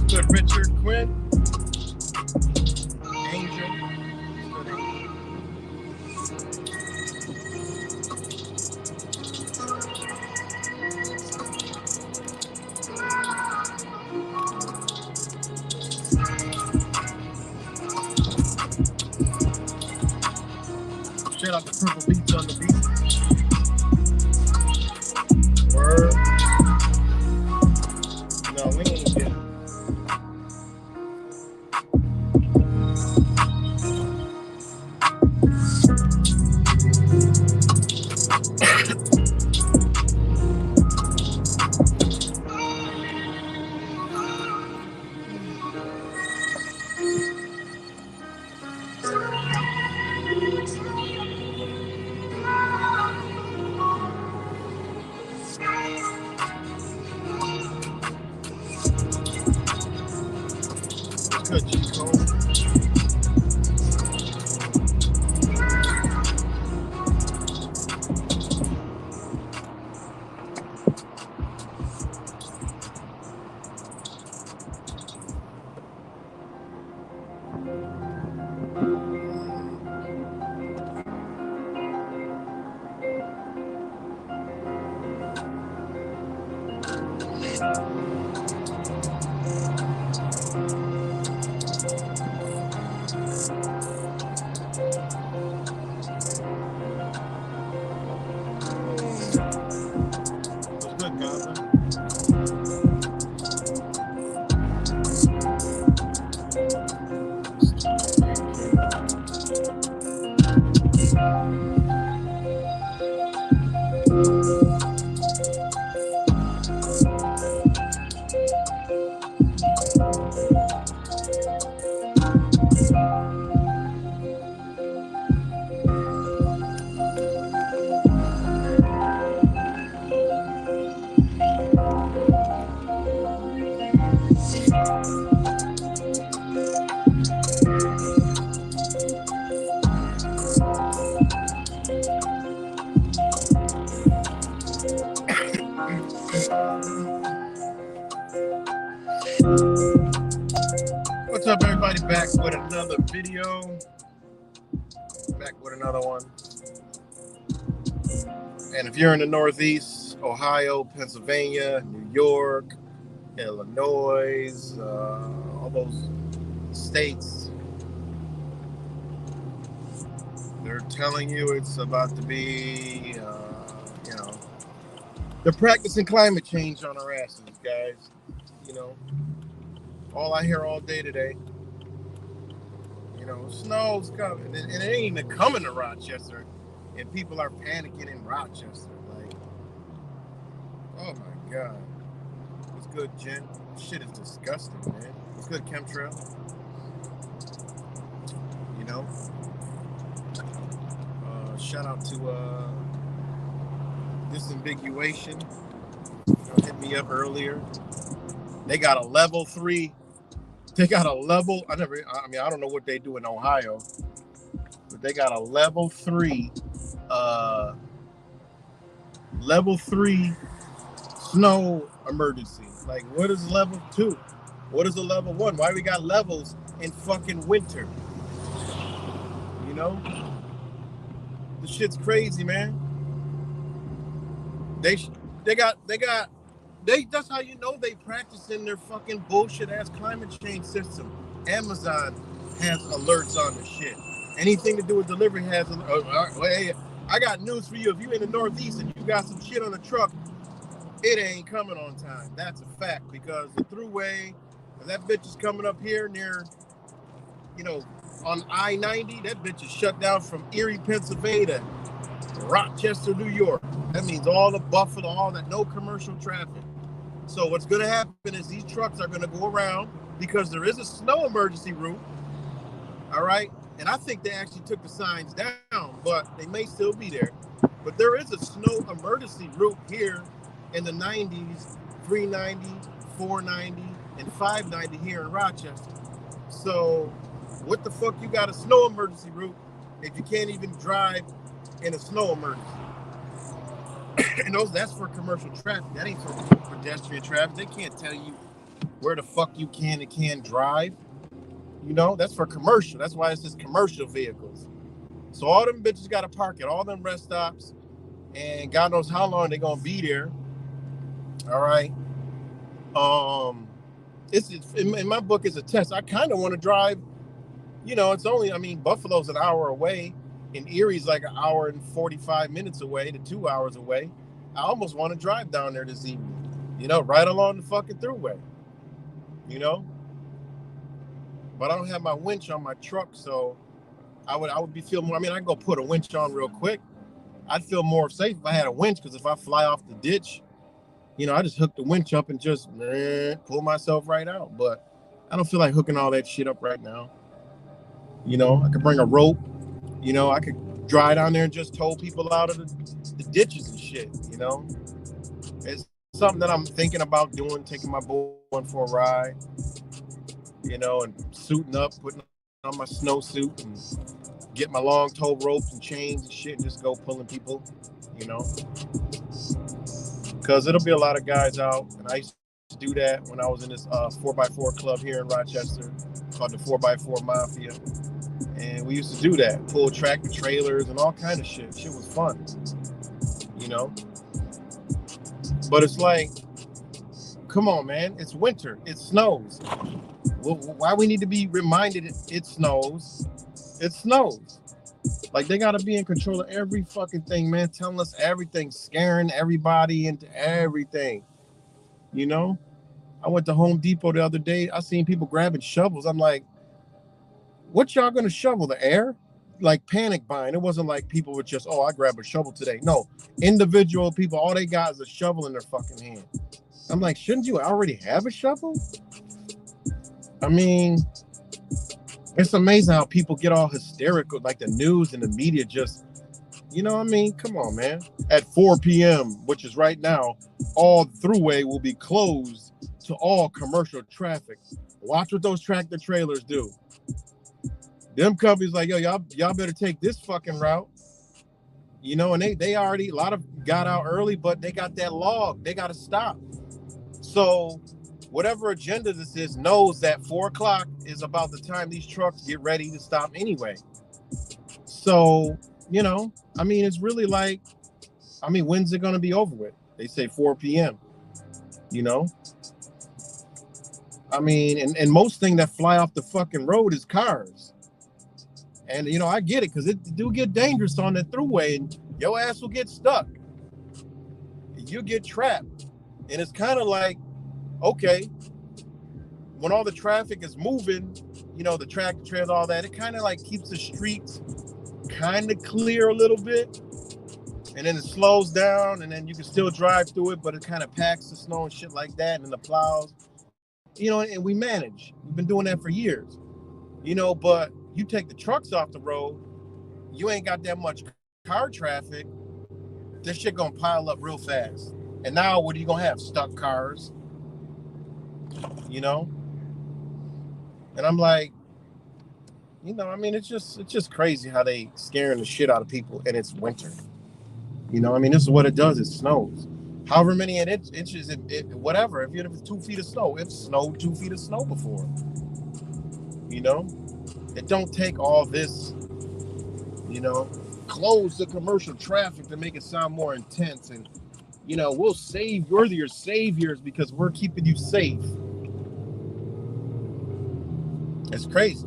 Good, Richard Quinn, Angel. Good, Angel. Shout out to Purple Beats on the beat. Word. No, we ain't get it. Good, G. Cole. What's good, Goblin? What's up, everybody? Back with another video. Back with another one. And if you're in the Northeast, Ohio, Pennsylvania, New York, Illinois, all those states, they're telling you it's about to be, they're practicing climate change on our asses, guys. All I hear all day today, snow's coming, and it ain't even coming to Rochester, and people are panicking in Rochester. Like, oh my God. What's good, Jen? Shit is disgusting, man. What's good, Chemtrail? Shout out to Disambiguation. Hit me up earlier. They got a level 3. They got a level. I don't know what they do in Ohio, but they got a level 3. Level 3 snow emergency. Like, what is level 2? What is a level 1? Why we got levels in fucking winter? The shit's crazy, man. That's how you know they practicing their fucking bullshit ass climate change system. Amazon has alerts on the shit. Anything to do with delivery has. Hey, I got news for you. If you in the Northeast and you got some shit on the truck, it ain't coming on time. That's a fact, because the throughway, that bitch is coming up here near, on I-90. That bitch is shut down from Erie, Pennsylvania, Rochester, New York. That means all the Buffalo, all that, no commercial traffic. So what's going to happen is these trucks are going to go around, because there is a snow emergency route. All right. And I think they actually took the signs down, but they may still be there. But there is a snow emergency route here in the 90s, 390, 490, and 590 here in Rochester. So what the fuck you got a snow emergency route if you can't even drive in a snow emergency? And that's for commercial traffic. That ain't for pedestrian traffic. They can't tell you where the fuck you can and can't drive. That's for commercial. That's why it says commercial vehicles. So all them bitches got to park at all them rest stops, and God knows how long they're gonna be there. All right. It's in my book. It's a test. I kind of want to drive. It's only. I mean, Buffalo's an hour away, and Erie's like an hour and 45 minutes away to 2 hours away. I almost want to drive down there this evening. Right along the fucking thruway. But I don't have my winch on my truck, so I would be feeling more. I mean, I can go put a winch on real quick. I'd feel more safe if I had a winch, because if I fly off the ditch, I just hook the winch up and just pull myself right out. But I don't feel like hooking all that shit up right now. I could bring a rope. I could drive down there and just tow people out of the ditches and shit. It's something that I'm thinking about doing, taking my boy for a ride, and suiting up, putting on my snowsuit and get my long tow ropes and chains and shit and just go pulling people, because it'll be a lot of guys out. And I used to do that when I was in this 4x4 club here in Rochester called the 4x4 Mafia. And we used to do that, pull tractor trailers and all kind of shit. Shit was fun, But it's like, come on, man. It's winter. It snows. Why we need to be reminded it snows? It snows. Like, they got to be in control of every fucking thing, man. Telling us everything, scaring everybody into everything. I went to Home Depot the other day. I seen people grabbing shovels. I'm like, what y'all gonna shovel? The air? Like, panic buying. It wasn't like people were just, I grab a shovel today. No, individual people, all they got is a shovel in their fucking hand. I'm like, shouldn't you already have a shovel? I mean, it's amazing how people get all hysterical, like the news and the media just, come on, man. At 4 p.m., which is right now, all thruway will be closed to all commercial traffic. Watch what those tractor trailers do. Them companies like, yo, y'all better take this fucking route. And they already, a lot of got out early, but they got that log. They got to stop. So whatever agenda this is knows that 4 o'clock is about the time these trucks get ready to stop anyway. So, I mean, it's really like, when's it going to be over with? They say 4 p.m., I mean, and most thing that fly off the fucking road is cars. And, I get it, because it do get dangerous on that thruway, and your ass will get stuck. You get trapped. And it's kind of like, okay, when all the traffic is moving, the tractor trails, all that, it kind of like keeps the streets kind of clear a little bit. And then it slows down, and then you can still drive through it, but it kind of packs the snow and shit like that, and the plows, and we manage. We've been doing that for years, but you take the trucks off the road, you ain't got that much car traffic. This shit gonna pile up real fast. And now what are you gonna have? Stuck cars, And I'm like, it's just crazy how they scaring the shit out of people, and it's winter. This is what it does. It snows. However many inches, whatever. If it's 2 feet of snow, it snowed 2 feet of snow before. It don't take all this, close the commercial traffic to make it sound more intense. And, we're your saviors because we're keeping you safe. It's crazy.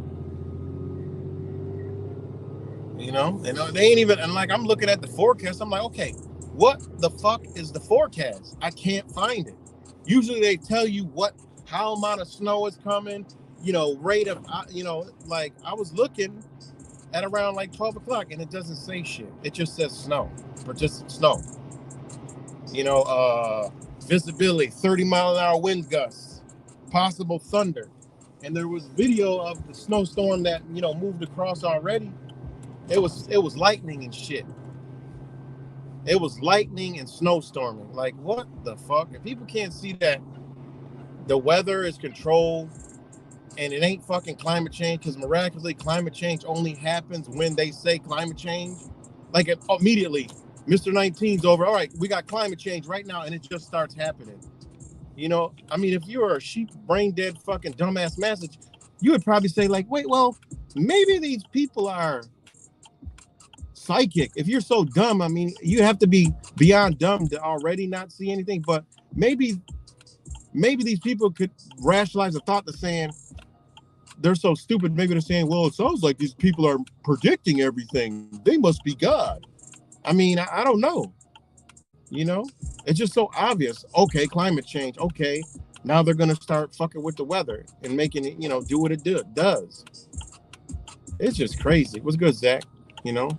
And they ain't even, and like, I'm looking at the forecast. I'm like, okay, what the fuck is the forecast? I can't find it. Usually they tell you how amount of snow is coming, rate of, like I was looking at around like 12 o'clock and it doesn't say shit. It just says snow, or just snow. Visibility, 30-mile-an-hour wind gusts, possible thunder. And there was video of the snowstorm that, moved across already. It was lightning and shit. It was lightning and snowstorming. Like, what the fuck? If people can't see that the weather is controlled and it ain't fucking climate change, because miraculously climate change only happens when they say climate change. Like immediately, Mr. 19's over. All right, we got climate change right now, and it just starts happening. You know, I mean, if you were a sheep, brain dead, fucking dumbass message, you would probably say like, wait, well, maybe these people are psychic. If you're so dumb, I mean, you have to be beyond dumb to already not see anything. But maybe these people could rationalize the thought to saying they're so stupid. Maybe they're saying, well, it sounds like these people are predicting everything. They must be God. I mean, I don't know. You know, it's just so obvious. Okay, climate change. Okay, now they're gonna start fucking with the weather and making it, you know, do what it does. It's just crazy. What's good, Zach? You know.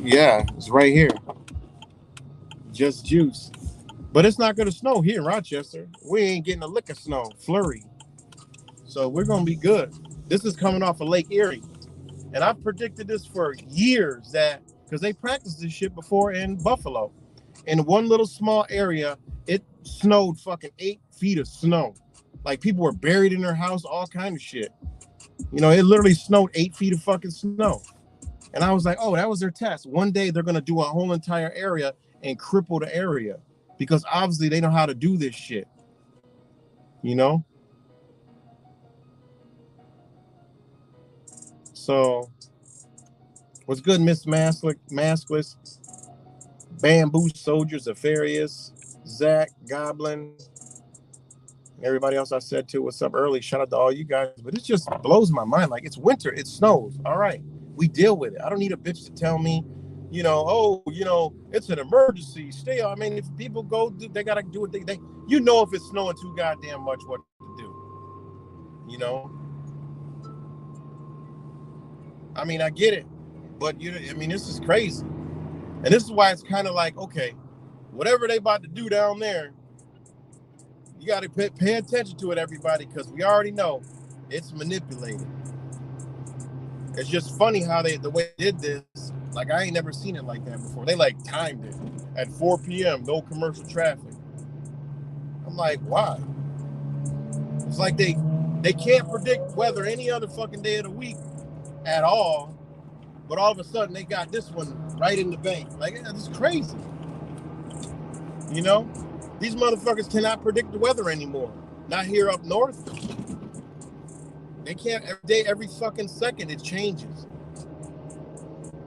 Yeah, it's right here. Just juice. But it's not gonna snow here in Rochester. We ain't getting a lick of snow, flurry. So we're gonna be good. This is coming off of Lake Erie. And I've predicted this for years, that because they practiced this shit before in Buffalo. In one little small area, it snowed fucking 8 feet of snow. Like people were buried in their house, all kind of shit. You know, it literally snowed 8 feet of fucking snow. And I was like, oh, that was their test. One day they're gonna do a whole entire area and cripple the area, because obviously they know how to do this shit. You know? So what's good, Miss Maskless, Bamboo Soldiers, Afarius, Zach, Goblin, everybody else I said to, what's up early? Shout out to all you guys. But it just blows my mind. Like, it's winter, it snows. All right, we deal with it. I don't need a bitch to tell me, you know, oh, you know, it's an emergency. Stay. I mean, if people go, they gotta do what they you know, if it's snowing too goddamn much, what to do. You know. I mean, I get it, but I mean, this is crazy. And this is why it's kind of like, okay, whatever they about to do down there, you got to pay attention to it, everybody, because we already know it's manipulated. It's just funny how the way they did this, like I ain't never seen it like that before. They like timed it at 4 p.m., no commercial traffic. I'm like, why? It's like they can't predict weather any other fucking day of the week at all. But all of a sudden, they got this one right in the bank. Like, it's crazy. You know? These motherfuckers cannot predict the weather anymore. Not here up north. They can't. Every day, every fucking second, it changes.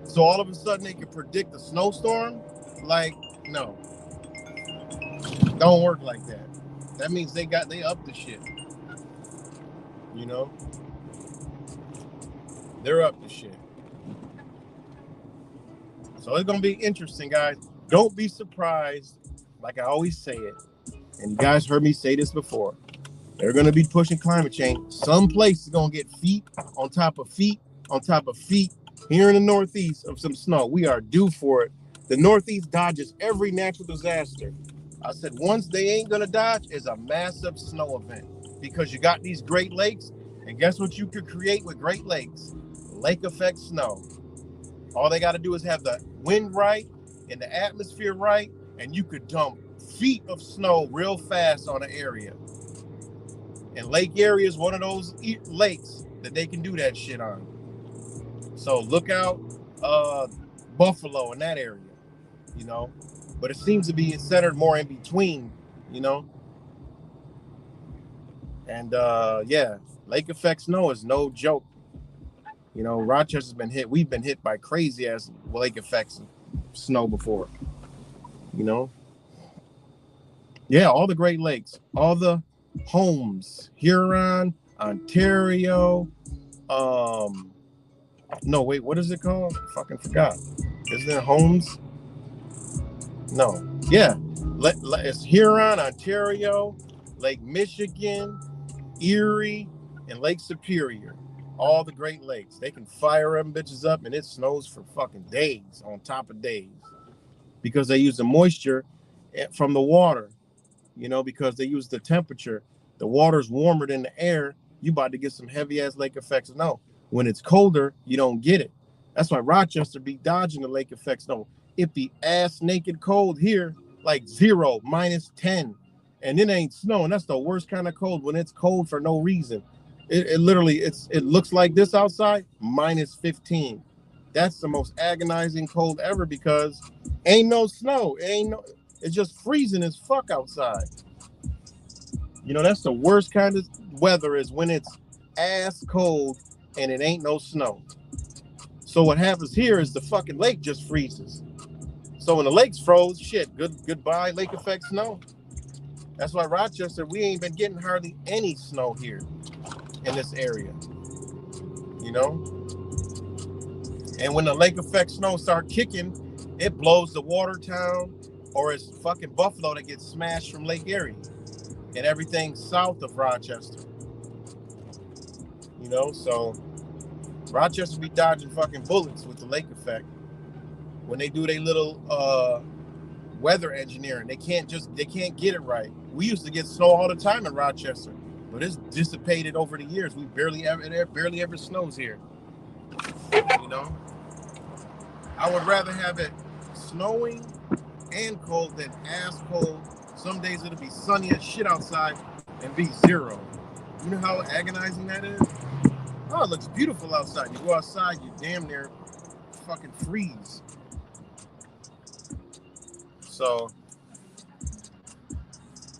So all of a sudden, they can predict a snowstorm? Like, no. Don't work like that. That means they up the shit. You know? They're up the shit. So it's going to be interesting, guys. Don't be surprised, like I always say it, and you guys heard me say this before. They're going to be pushing climate change. Some place is going to get feet on top of feet on top of feet here in the Northeast of some snow. We are due for it. The Northeast dodges every natural disaster. I said once they ain't going to dodge is a massive snow event, because you got these Great Lakes, and guess what you could create with Great Lakes? Lake effect snow. All they got to do is have the wind right and the atmosphere right, and you could dump feet of snow real fast on an area. And Lake Erie is one of those lakes that they can do that shit on. So look out, Buffalo in that area, you know. But it seems to be centered more in between, you know. And yeah, lake effect snow is no joke. You know, Rochester's been hit. We've been hit by crazy ass lake effects snow before. You know? Yeah, all the Great Lakes, all the homes, Huron, Ontario. No, wait, what is it called? Fucking forgot. Isn't there homes? No. Yeah. It's Huron, Ontario, Lake Michigan, Erie, and Lake Superior. All the Great Lakes. They can fire them bitches up, and it snows for fucking days on top of days, because they use the moisture from the water, you know, because they use the temperature. The water's warmer than the air. You about to get some heavy ass lake effect snow. When it's colder, you don't get it. That's why Rochester be dodging the lake effect snow. It be ass naked cold here, like 0, -10, and it ain't snowing. That's the worst kind of cold, when it's cold for no reason. It literally, it looks like this outside, -15. That's the most agonizing cold ever, because ain't no snow. It's just freezing as fuck outside. That's the worst kind of weather, is when it's ass cold and it ain't no snow. So what happens here is the fucking lake just freezes. So when the lake's froze, shit, goodbye lake effect snow. That's why Rochester, we ain't been getting hardly any snow here in this area. You know? And when the lake effect snow start kicking, it blows the Watertown, or it's fucking Buffalo that gets smashed from Lake Erie and everything south of Rochester. So Rochester be dodging fucking bullets with the lake effect. When they do their little weather engineering, they can't get it right. We used to get snow all the time in Rochester, but it's dissipated over the years. It barely ever snows here. I would rather have it snowing and cold than ass cold. Some days it'll be sunny as shit outside and be 0. You know how agonizing that is? Oh, it looks beautiful outside. You go outside, you damn near fucking freeze. So,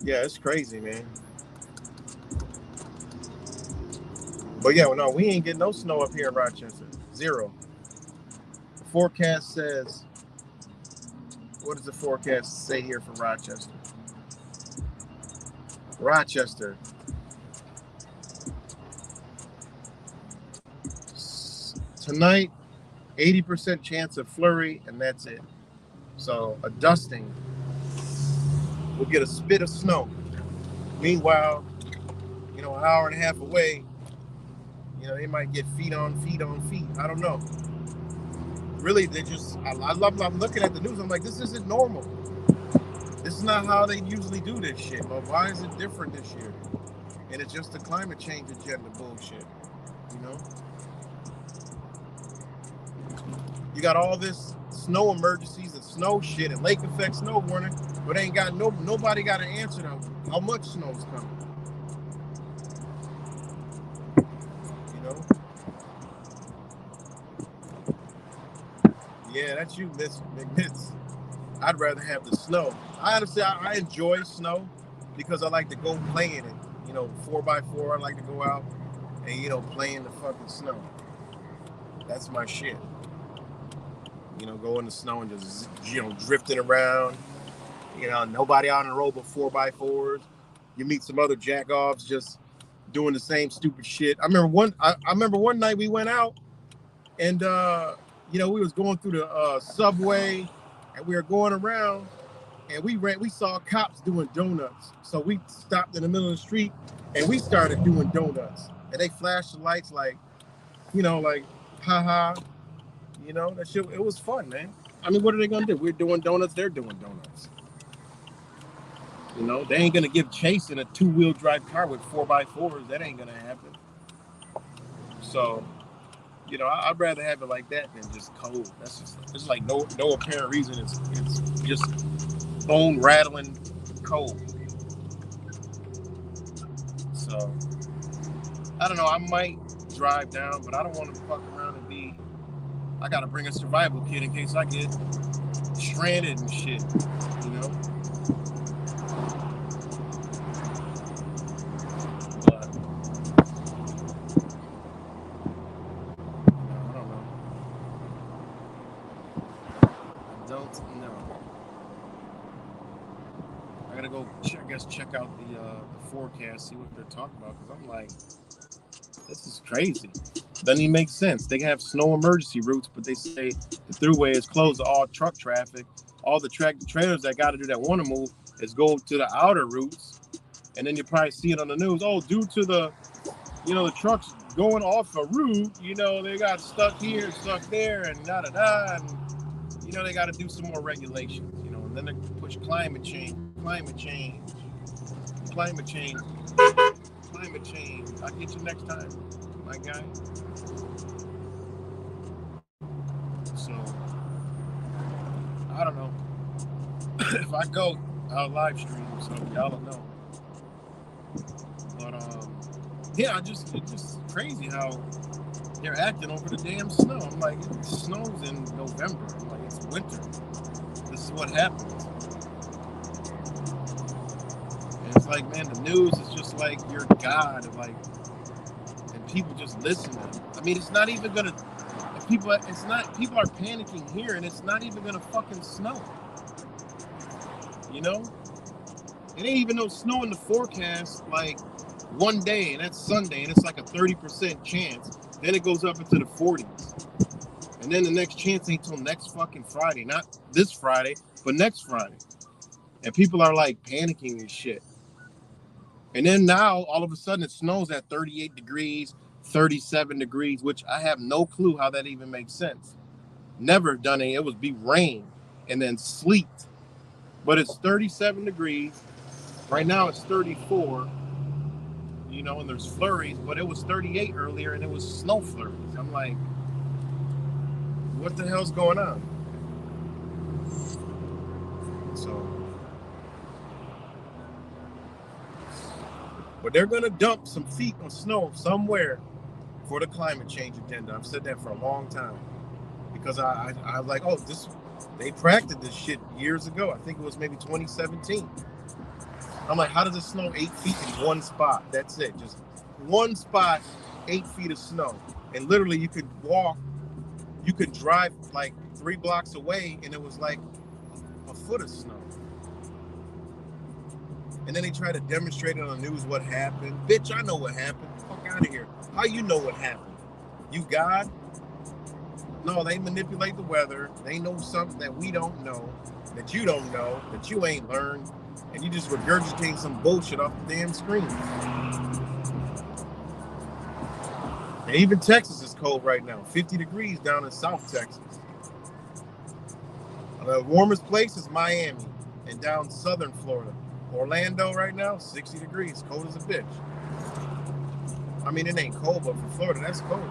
yeah, it's crazy, man. But yeah, no, we ain't getting no snow up here in Rochester. 0. The forecast says, what does the forecast say here for Rochester? Rochester. Tonight, 80% chance of flurry, and that's it. So a dusting. We'll get a spit of snow. Meanwhile, an hour and a half away, they might get feet on feet on feet. I don't know. Really, I'm looking at the news. I'm like, this isn't normal. This is not how they usually do this shit. But why is it different this year? And it's just the climate change agenda bullshit. You got all this snow emergencies and snow shit and lake effect snow warning, but ain't got nobody got an answer to how much snow's coming. Yeah, that's you, Miss McMitz. I'd rather have the snow. I honestly, I enjoy snow because I like to go play in it. 4x4, I like to go out and, play in the fucking snow. That's my shit. Go in the snow and just, drifting around. Nobody out on the road but 4x4s. You meet some other jack-offs just doing the same stupid shit. I remember one night we went out and, we was going through the subway and we were going around and we saw cops doing donuts. So we stopped in the middle of the street and we started doing donuts. And they flashed the lights like, like, haha. That shit, it was fun, man. I mean, what are they going to do? We're doing donuts, they're doing donuts. They ain't going to give chase in a 2-wheel drive car with 4x4s. That ain't going to happen. So, I'd rather have it like that than just cold. It's like no apparent reason. It's just bone rattling cold. So, I don't know. I might drive down, but I don't want to fuck around and I got to bring a survival kit in case I get stranded and shit, But, I don't know. I don't know. I gotta go, check out the forecast, see what they're talking about, because I'm like, this is crazy. Doesn't even make sense. They have snow emergency routes, but they say the thruway is closed to all truck traffic. All the trailers that got to do that want to move is go to the outer routes, and then you probably see it on the news. Oh, due to the trucks going off a route, they got stuck here, stuck there, and da-da-da, and they got to do some more regulations, and then they push climate change. I'll get you next time, my guy. So, I don't know. if I go, I'll live stream, so y'all will know. But yeah, it's just crazy how they're acting over the damn snow. I'm like, it snows in November. I'm like, it's winter. This is what happens. And it's like, man, the news is just like your God, like, and people just listen to them. I mean, it's not even gonna. People are panicking here, and it's not even gonna fucking snow. You know, it ain't even no snow in the forecast. Like one day, and that's Sunday, and it's like a 30% chance. Then it goes up into the 40s, and then the next chance ain't till next fucking Friday. Not this Friday, but next Friday. And people are like panicking and shit. And then now, all of a sudden, it snows at 38 degrees, 37 degrees, which I have no clue how that even makes sense. Never done it. It would be rain and then sleet. But it's 37 degrees. Right now it's 34, you know, and there's flurries, but it was 38 earlier and it was snow flurries. I'm like, what the hell's going on? So, but they're going to dump some feet of snow somewhere for the climate change agenda. I've said that for a long time because I was like, oh, they practiced this shit years ago. I think it was maybe 2017. I'm like, how does it snow 8 feet in one spot? That's it. Just one spot, 8 feet of snow. And literally you could drive like 3 blocks away and it was like a foot of snow. And then they try to demonstrate it on the news what happened. Bitch, I know what happened. Fuck out of here. How you know what happened? You God? No, they manipulate the weather. They know something that we don't know, that you don't know, that you ain't learned, and you just regurgitate some bullshit off the damn screen. And even Texas is cold right now. 50 degrees down in South Texas. The warmest place is Miami and down southern Florida. Orlando right now, 60 degrees, cold as a bitch. I mean, it ain't cold, but for Florida, that's cold.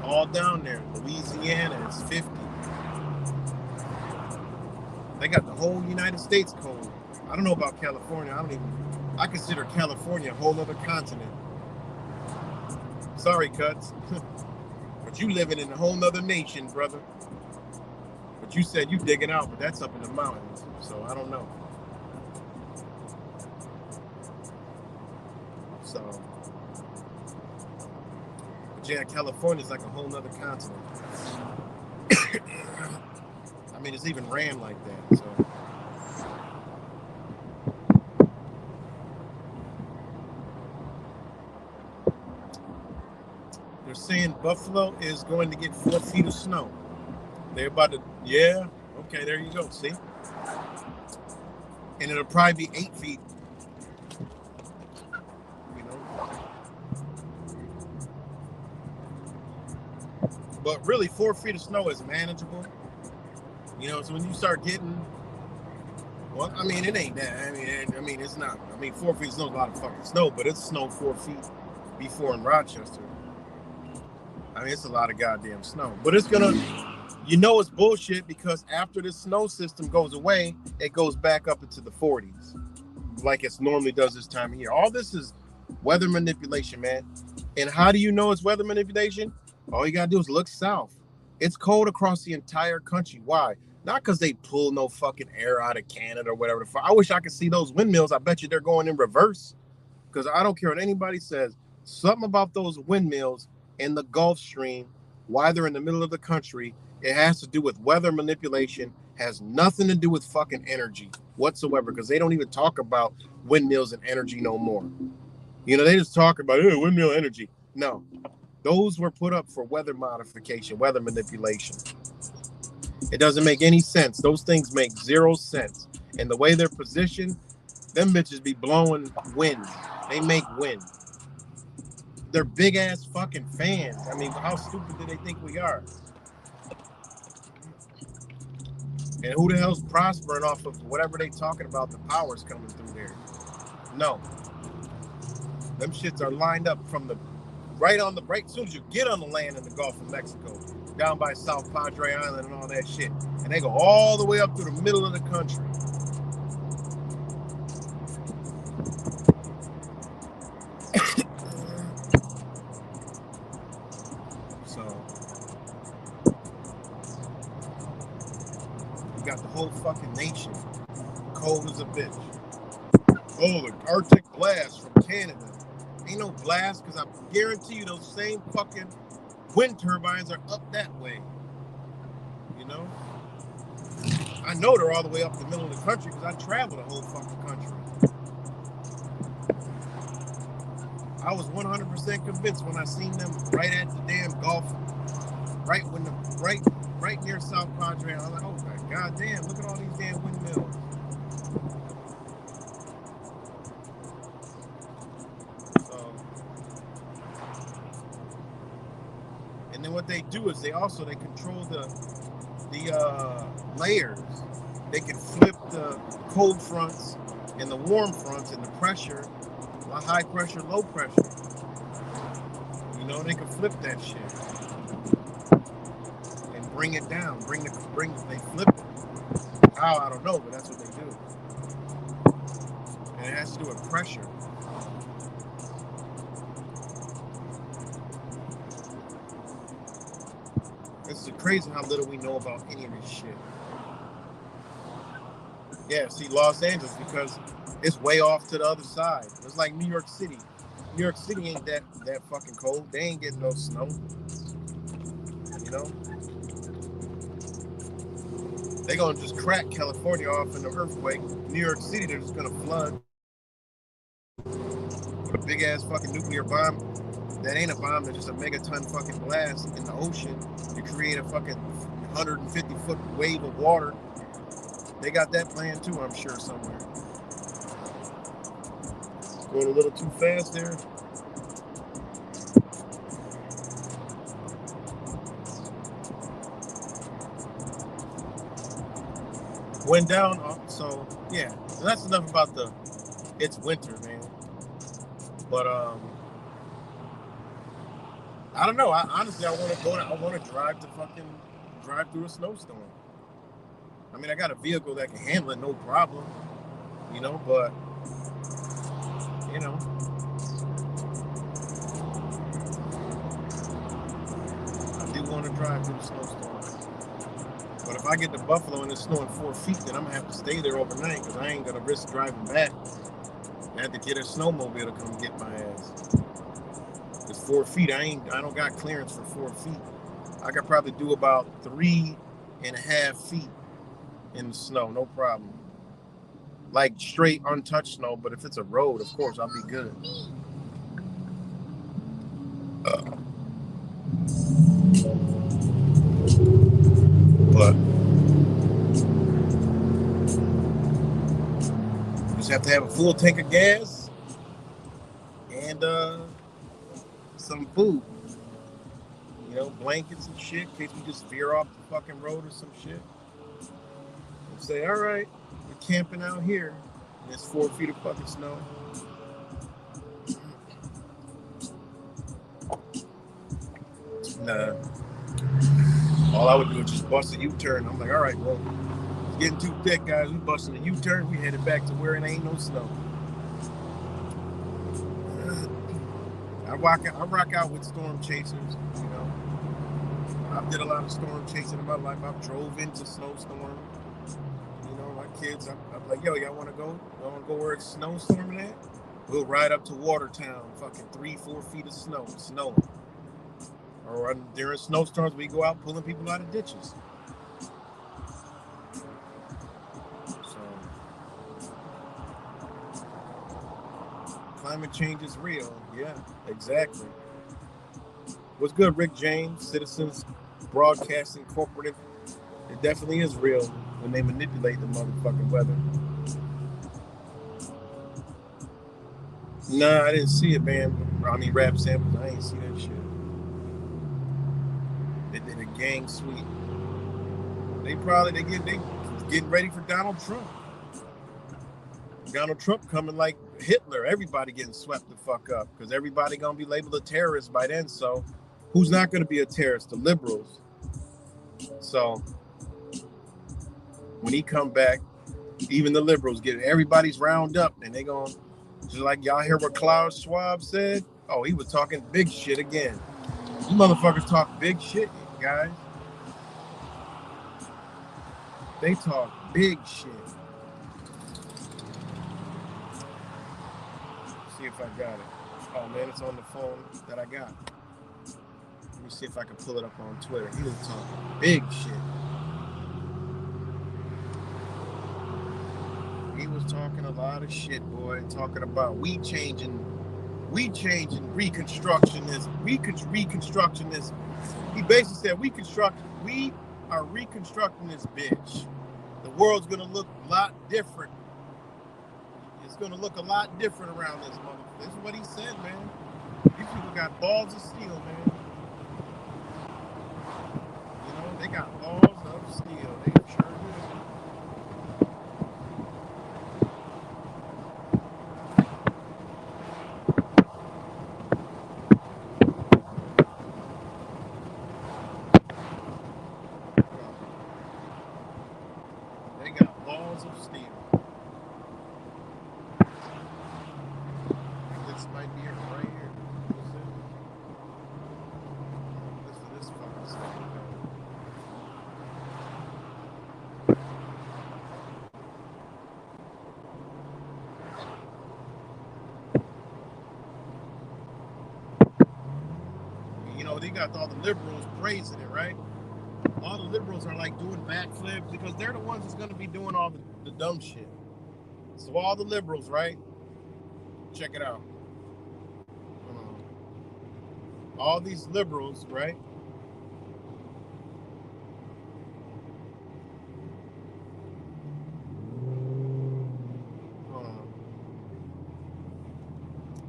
All down there. Louisiana, it's 50. They got the whole United States cold. I don't know about California. I consider California a whole other continent. Sorry, Cuts. But you living in a whole nother nation, brother. But you said you digging out, but that's up in the mountains. So I don't know. So, but yeah, California's like a whole nother continent. I mean, it's even ran like that. So, they're saying Buffalo is going to get 4 feet of snow. They're about to, yeah, okay, there you go. See, and it'll probably be 8 feet. But really, 4 feet of snow is manageable. You know, so when you start getting, well, I mean, it ain't that. I mean, it's not. I mean, 4 feet of snow is a lot of fucking snow, but it's snowed 4 feet before in Rochester. I mean, it's a lot of goddamn snow. But it's gonna, you know, it's bullshit because after this snow system goes away, it goes back up into the 40s, like it normally does this time of year. All this is weather manipulation, man. And how do you know it's weather manipulation? All you gotta do is look south. It's cold across the entire country. Why? Not because they pull no fucking air out of Canada or whatever the fuck. I wish I could see those windmills. I bet you they're going in reverse. Because I don't care what anybody says. Something about those windmills in the Gulf Stream, why they're in the middle of the country, it has to do with weather manipulation. Has nothing to do with fucking energy whatsoever. Because they don't even talk about windmills and energy no more. You know, they just talk about windmill energy. No. Those were put up for weather modification, weather manipulation. It doesn't make any sense. Those things make 0 sense. And the way they're positioned, them bitches be blowing wind. They make wind. They're big ass fucking fans. I mean, how stupid do they think we are? And who the hell's prospering off of whatever they talking about, the powers coming through there? No. Them shits are lined up from the right as soon as you get on the land in the Gulf of Mexico, down by South Padre Island and all that shit. And they go all the way up through the middle of the country. So you got the whole fucking nation cold as a bitch. Oh, the Arctic blast from Canada. Ain't no blast, because I guarantee you those same fucking wind turbines are up that way. You know? I know they're all the way up the middle of the country because I travel the whole fucking country. I was 100% convinced when I seen them right at the damn Gulf, right near South Padre. I was like, oh my god damn, look at all these damn windmills. And then what they do is they control the layers. They can flip the cold fronts and the warm fronts and the pressure, high pressure, low pressure. You know, they can flip that shit and bring it down. They flip it. How, I don't know, but that's what they do. And it has to do with pressure. It's crazy how little we know about any of this shit. Yeah, see, Los Angeles, because it's way off to the other side. It's like New York City. New York City ain't that fucking cold. They ain't getting no snow. You know? They gonna just crack California off in the earthquake. New York City, they're just gonna flood. With a big ass fucking nuclear bomb. That ain't a bomb, that's just a megaton fucking blast in the ocean to create a fucking 150-foot wave of water. They got that plan too, I'm sure, somewhere. Going a little too fast there. Went down, so yeah. So that's enough about it's winter, man. But I don't know. Honestly, I want to drive through a snowstorm. I mean, I got a vehicle that can handle it, no problem. You know, but you know, I do want to drive through the snowstorm. But if I get to Buffalo and it's snowing 4 feet, then I'm gonna have to stay there overnight because I ain't gonna risk driving back. I have to get a snowmobile to come get my ass. It's 4 feet. I don't got clearance for 4 feet. I could probably do about 3.5 feet in the snow, no problem. Like straight untouched snow, but if it's a road, of course, I'll be good. But just have to have a full tank of gas and some food. You know, blankets and shit, in case we just veer off the fucking road or some shit. And say, all right, we're camping out here. And it's 4 feet of fucking snow. Nah. All I would do is just bust a U-turn. I'm like, all right, well, it's getting too thick, guys. We busting a U-turn. We headed back to where it ain't no snow. I rock out with storm chasers, you know. I did a lot of storm chasing in my life. I've drove into snowstorms. You know, my kids, I'm like, yo, y'all want to go? Y'all want to go where it's snowstorming at? We'll ride up to Watertown, fucking 3-4 feet of snow, snowing. Or during snowstorms, we go out pulling people out of ditches. So, climate change is real. Yeah, exactly. What's good, Rick James? Citizens Broadcasting Corporative. It definitely is real when they manipulate the motherfucking weather. Nah, I didn't see it, man. I mean, rap samples. I ain't see that shit. They did a gang sweep. They getting ready for Donald Trump. Donald Trump coming like Hitler, everybody getting swept the fuck up because everybody gonna be labeled a terrorist by then. So who's not gonna be a terrorist? The liberals. So when he come back, even the liberals get everybody's round up and they gonna just like y'all hear what Klaus Schwab said. Oh, he was talking big shit again. You motherfuckers talk big shit, guys. They talk big shit. See if I got it. Oh man, it's on the phone that I got. Let me see if I can pull it up on Twitter. He was talking big shit. He was talking a lot of shit, boy. Talking about we changing reconstructionist. Reconstructionist. He basically said we are reconstructing this bitch. The world's gonna look a lot different. It's gonna look a lot different around this motherfucker. This is what he said, man. These people got balls of steel, man. You know, they got balls of steel. They sure do. They got balls of steel. This might be it right here. Listen to this fucking stuff, man. You know, they got all the liberals praising it, right? All the liberals are like doing backflips because they're the ones that's going to be doing all the dumb shit. So all the liberals, right? Check it out. All these liberals, right?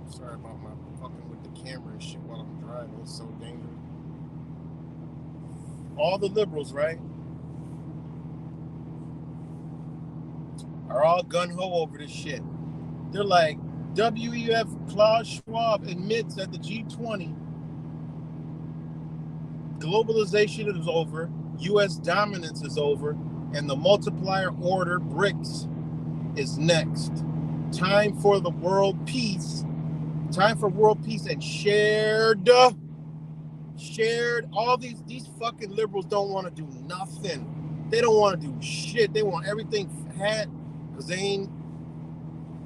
Sorry about my fucking with the camera and shit while I'm driving. It's so dangerous. All the liberals, right, are all gun-ho over this shit. They're like, WEF Klaus Schwab admits at the G20 globalization is over, U.S. dominance is over, and the multiplier order BRICS is next. Time for the world peace. Time for world peace and shared. All these fucking liberals don't want to do nothing. They don't want to do shit. They want everything had because they ain't.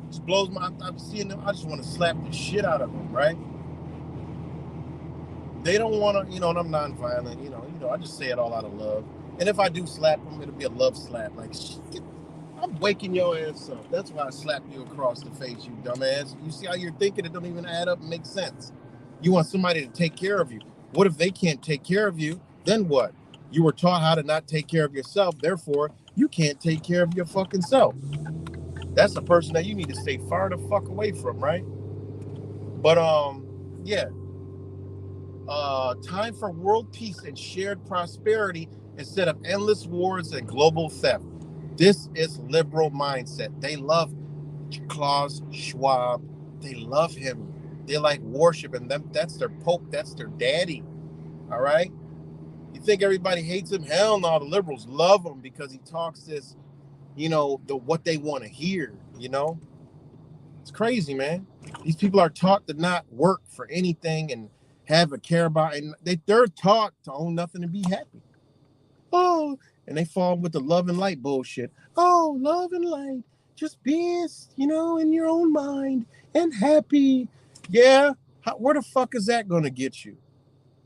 Just blows my. I'm seeing them. I just want to slap the shit out of them, right? They don't want to, you know, and I'm non-violent, you know. I just say it all out of love. And if I do slap them, it'll be a love slap. Like, shit, I'm waking your ass up. That's why I slap you across the face, you dumbass. You see how you're thinking? It don't even add up and make sense. You want somebody to take care of you. What if they can't take care of you? Then what? You were taught how to not take care of yourself. Therefore, you can't take care of your fucking self. That's a person that you need to stay far the fuck away from, right? But, yeah. Time for world peace and shared prosperity instead of endless wars and global theft. This is liberal mindset. They love Klaus Schwab. They love him. They like worshiping them. That's their pope. That's their daddy. All right. You think everybody hates him? Hell no. The liberals love him because he talks this, you know, what they want to hear. You know, it's crazy, man. These people are taught to not work for anything and have a care about, and they're taught to own nothing and be happy. Oh, and they fall with the love and light bullshit. Oh, love and light, just be, you know, in your own mind and happy. Yeah, where the fuck is that gonna get you?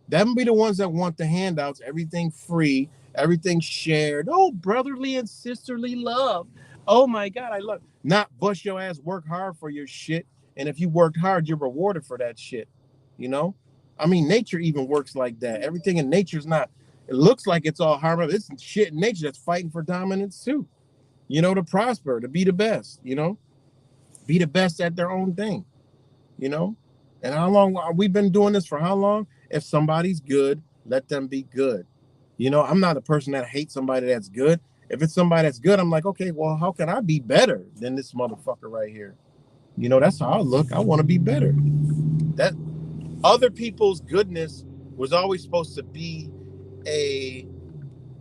Them be the ones that want the handouts, everything free, everything shared. Oh, brotherly and sisterly love. Oh my God, I love. Not bust your ass, work hard for your shit, and if you worked hard, you're rewarded for that shit. You know, I mean, nature even works like that. Everything in nature's not. It looks like it's all harmful. It's shit in nature that's fighting for dominance too. You know, to prosper, to be the best. You know, be the best at their own thing. You know, and how long we've been doing this for? How long? If somebody's good, let them be good. You know, I'm not a person that hates somebody that's good. If it's somebody that's good, I'm like, okay, well, how can I be better than this motherfucker right here? You know, that's how I look. I want to be better. That other people's goodness was always supposed to be a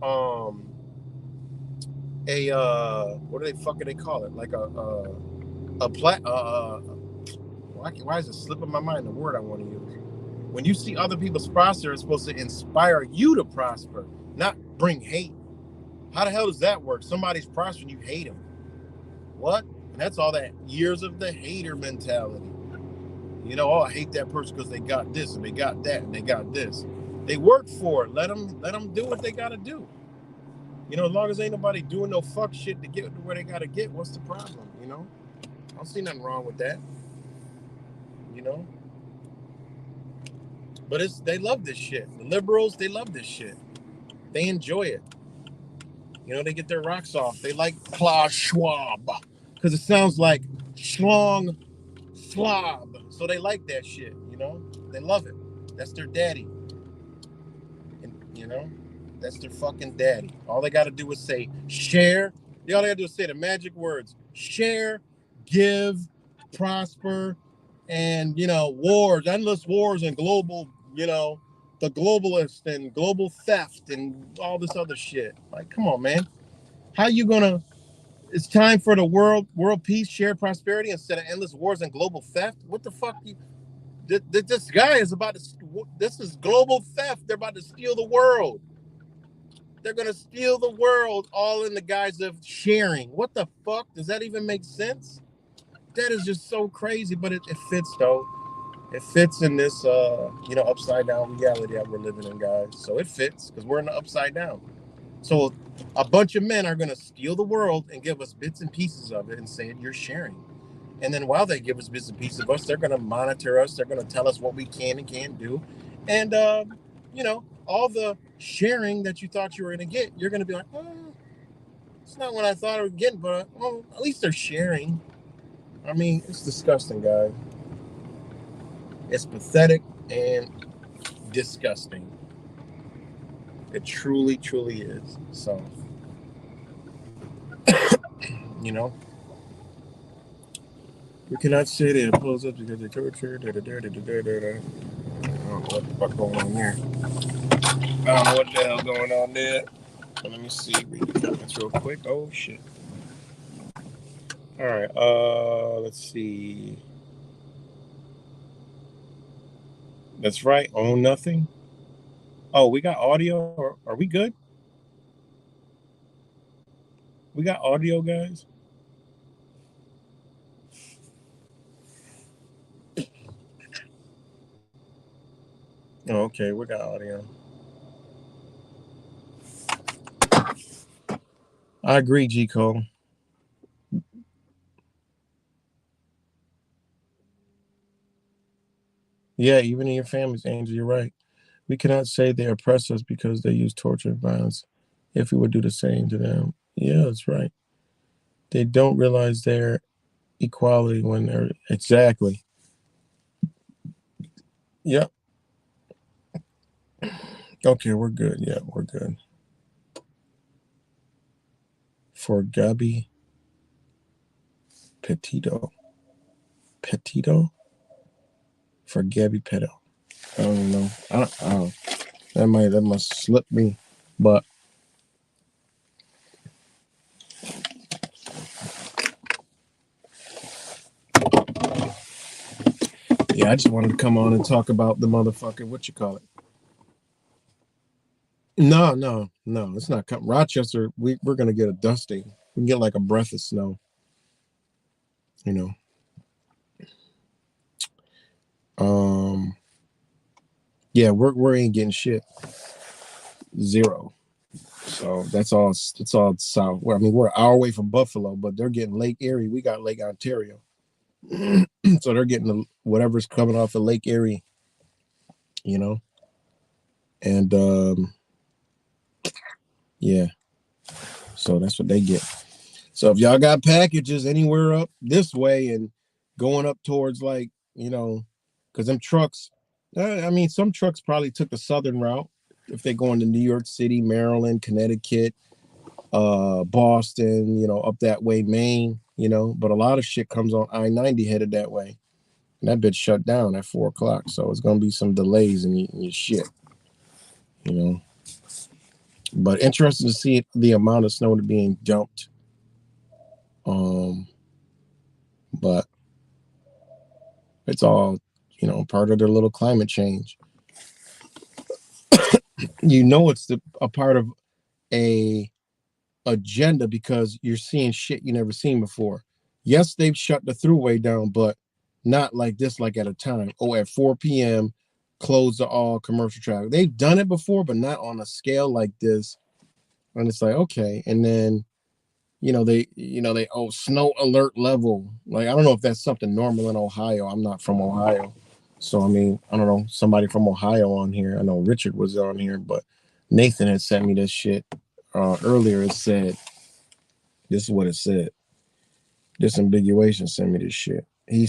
um what do they call it? Like a plat why is it slipping my mind the word I want to use? When you see other people's prosper, it's supposed to inspire you to prosper, not bring hate. How the hell does that work? Somebody's prospering, you hate them. What? And that's all that years of the hater mentality. You know, oh, I hate that person because they got this and they got that and they got this. They work for it. Let them do what they got to do. You know, as long as ain't nobody doing no fuck shit to get to where they got to get, what's the problem? You know, I don't see nothing wrong with that. You know, but they love this shit. The liberals, they love this shit. They enjoy it. You know, they get their rocks off. They like Klaus Schwab because it sounds like schlong slob. So they like that shit. You know, they love it. That's their daddy. And, you know, that's their fucking daddy. All they got to do is say share. All they got to do is say the magic words: share, give, prosper, and, you know, wars, endless wars, and global, you know, the globalist and global theft and all this other shit. Like, come on, man. How you gonna? It's time for the world peace, shared prosperity instead of endless wars and global theft. What the fuck? This guy is about to. This is global theft. They're about to steal the world. They're gonna steal the world, all in the guise of sharing. What the fuck? Does that even make sense? That is just so crazy, but it fits though. It fits in this, you know, upside down reality that we're living in, guys. So it fits because we're in the upside down. So a bunch of men are going to steal the world and give us bits and pieces of it and say you're sharing. And then while they give us bits and pieces of us, they're going to monitor us. They're going to tell us what we can and can't do. And, you know, all the sharing that you thought you were going to get, you're going to be like, oh, it's not what I thought I was getting, but well, at least they're sharing. I mean, it's disgusting, guys. It's pathetic and disgusting. It truly, truly is. So, you know, we cannot say they oppose us because they torture. I don't know what the fuck going on there. I don't know what the hell going on there. But let me see. Read the comments real quick. Oh shit. All right. Let's see. That's right. Own nothing. Oh, we got audio. Are we good? We got audio, guys. Oh, okay. We got audio. I agree, G Cole. Yeah, even in your families, Angel, you're right. We cannot say they oppress us because they use torture and violence. If we would do the same to them, yeah, that's right. They don't realize their equality when they're exactly. Yep. Okay, we're good. Yeah, we're good. For Gabby Petito. Petito? For Gabby Petito. I don't know. I don't. That must slip me. But yeah, I just wanted to come on and talk about the motherfucker. What you call it? No, no, no. It's not coming. Rochester. We're gonna get a dusting. We can get like a breath of snow. You know. Um. Yeah, we ain't getting shit. Zero. So that's all. It's all south. Well, I mean, we're an hour away from Buffalo, but they're getting Lake Erie. We got Lake Ontario, so they're getting whatever's coming off of Lake Erie. You know, and yeah. So that's what they get. So if y'all got packages anywhere up this way and going up towards like, you know, because them trucks, I mean, some trucks probably took the southern route if they're going to New York City, Maryland, Connecticut, Boston, up that way, Maine, but a lot of shit comes on I-90 headed that way. And that bitch shut down at 4 o'clock. So it's going to be some delays in your shit, But interesting to see the amount of snow being dumped. But it's all, part of their little climate change. It's a part of a agenda because you're seeing shit you never seen before. Yes, they've shut the throughway down, but not like this, like at a time. At 4 p.m., close to all commercial traffic. They've done it before, but not on a scale like this. And it's like, okay. And then, they snow alert level. Like, I don't know if that's something normal in Ohio. I'm not from Ohio. So, I don't know, somebody from Ohio on here. I know Richard was on here, but Nathan had sent me this shit earlier. It said, this is what it said. Disambiguation sent me this shit. It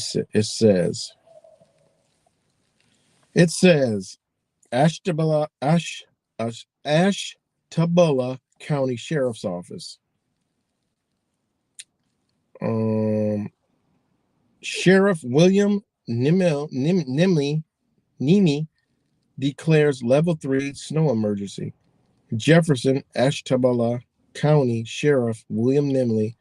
says Ashtabula County Sheriff's Office. Sheriff William Nimley declares level 3 snow emergency. Jefferson Ashtabula County Sheriff William Nimley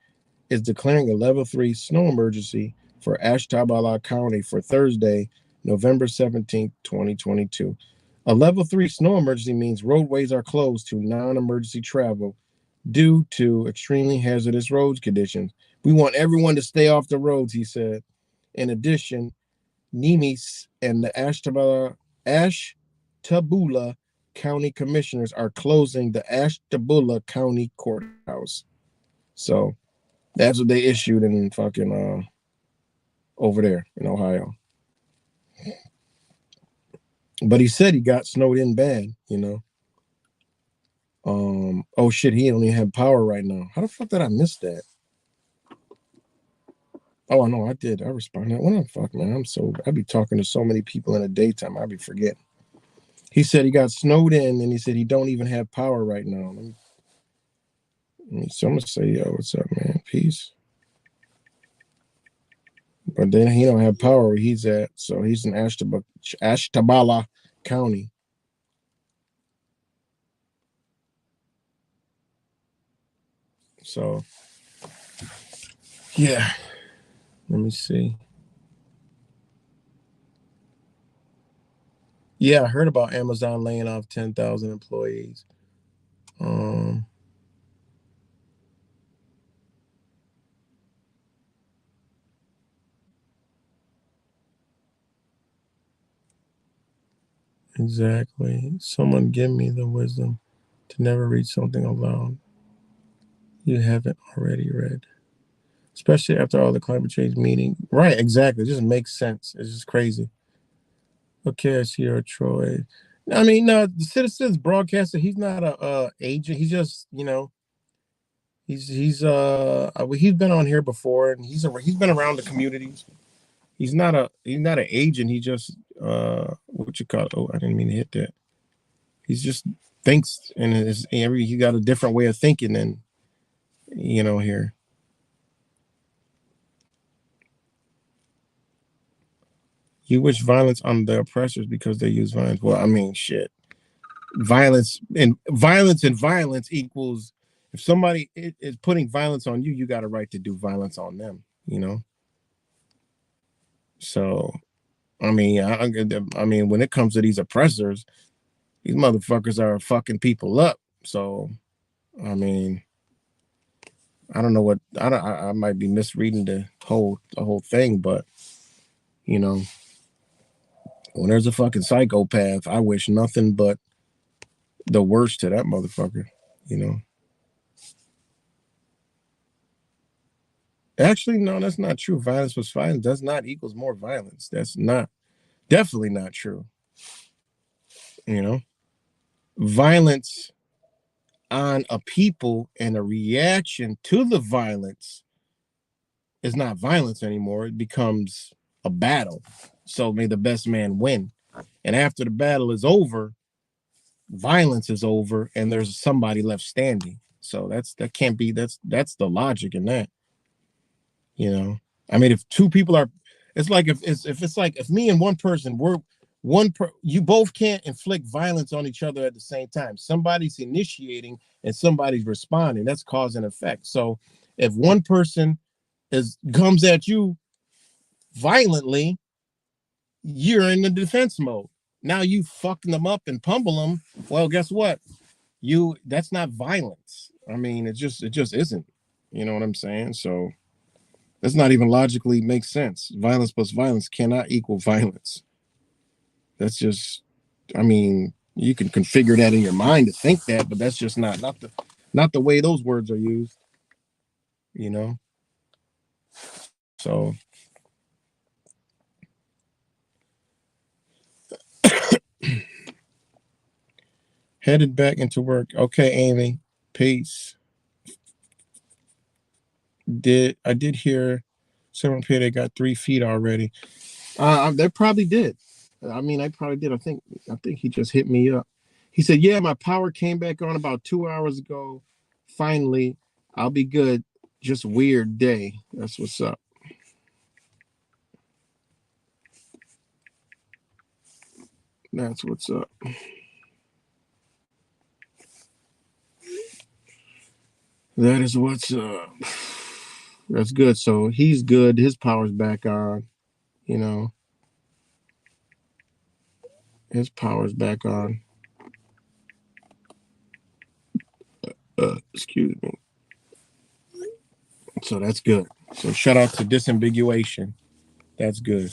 is declaring a level 3 snow emergency for Ashtabula County for Thursday, November 17th, 2022. A level 3 snow emergency means roadways are closed to non-emergency travel due to extremely hazardous road conditions. We want everyone to stay off the roads, he said. In addition, Nemes and the Ashtabula County Commissioners are closing the Ashtabula County Courthouse. So that's what they issued in fucking over there in Ohio. But he said he got snowed in bad, Oh shit, he only had power right now. How the fuck did I miss that? Oh no, I did. I responded. What the fuck, man? I'd be talking to so many people in the daytime, I'd be forgetting. He said he got snowed in and he said he don't even have power right now. So I'm gonna say, yo, what's up, man? Peace. But then he don't have power where he's at, so he's in Ashtabula County. So, yeah. Let me see. Yeah, I heard about Amazon laying off 10,000 employees. Exactly. Someone give me the wisdom to never read something aloud you haven't already read, especially after all the climate change meeting. Right, exactly. It just makes sense. It's just crazy. Okay, I see your Troy. No, the Citizens broadcaster, he's not a agent. He's just, he's been on here before and he's been around the communities. He's not an agent. He just what you call it? Oh, I didn't mean to hit that. He's just thinks and he got a different way of thinking than here. You wish violence on the oppressors because they use violence. Well, shit. Violence equals if somebody is putting violence on you, you got a right to do violence on them, So, when it comes to these oppressors, these motherfuckers are fucking people up. So, I don't know what I might be misreading the whole thing, but when there's a fucking psychopath, I wish nothing but the worst to that motherfucker, Actually, no, that's not true. Violence plus violence does not equals more violence. That's definitely not true. Violence on a people and a reaction to the violence is not violence anymore. It becomes a battle. So may the best man win. And after the battle is over, violence is over and there's somebody left standing. So that can't be, that's the logic in that. You know, I mean, if two people are, it's like if it's like if me and one person, you both can't inflict violence on each other at the same time. Somebody's initiating and somebody's responding. That's cause and effect. So if one person comes at you violently, you're in the defense mode. Now you fucking them up and pummel them. Well, guess what? That's not violence. I mean, it just isn't. You know what I'm saying? So that's not even logically makes sense. Violence plus violence cannot equal violence. That's just, I mean, you can configure that in your mind to think that, but that's just not the way those words are used. You know, so headed back into work. Okay, Amy, peace. I did hear someone pay they got 3 feet already. They probably did. I mean, I probably did. I think he just hit me up. He said, "Yeah, my power came back on about 2 hours ago. Finally, I'll be good. Just weird day." That's what's up. That's what's up. That is what's up. That's good. So he's good. His power's back on. You know, his power's back on. Excuse me. So that's good. So shout out to disambiguation. That's good.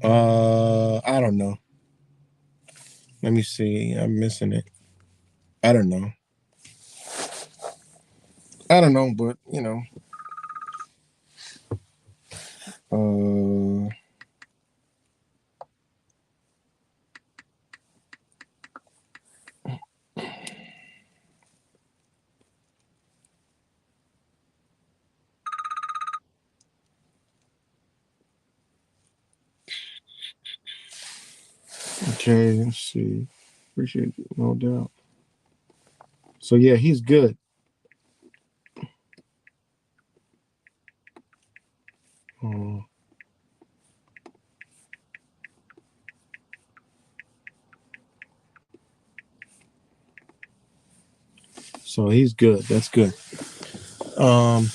I don't know. Let me see. I'm missing it. I don't know. But you know. Uh okay, let's see. Appreciate it, no doubt. So yeah, he's good. So he's good. That's good. Um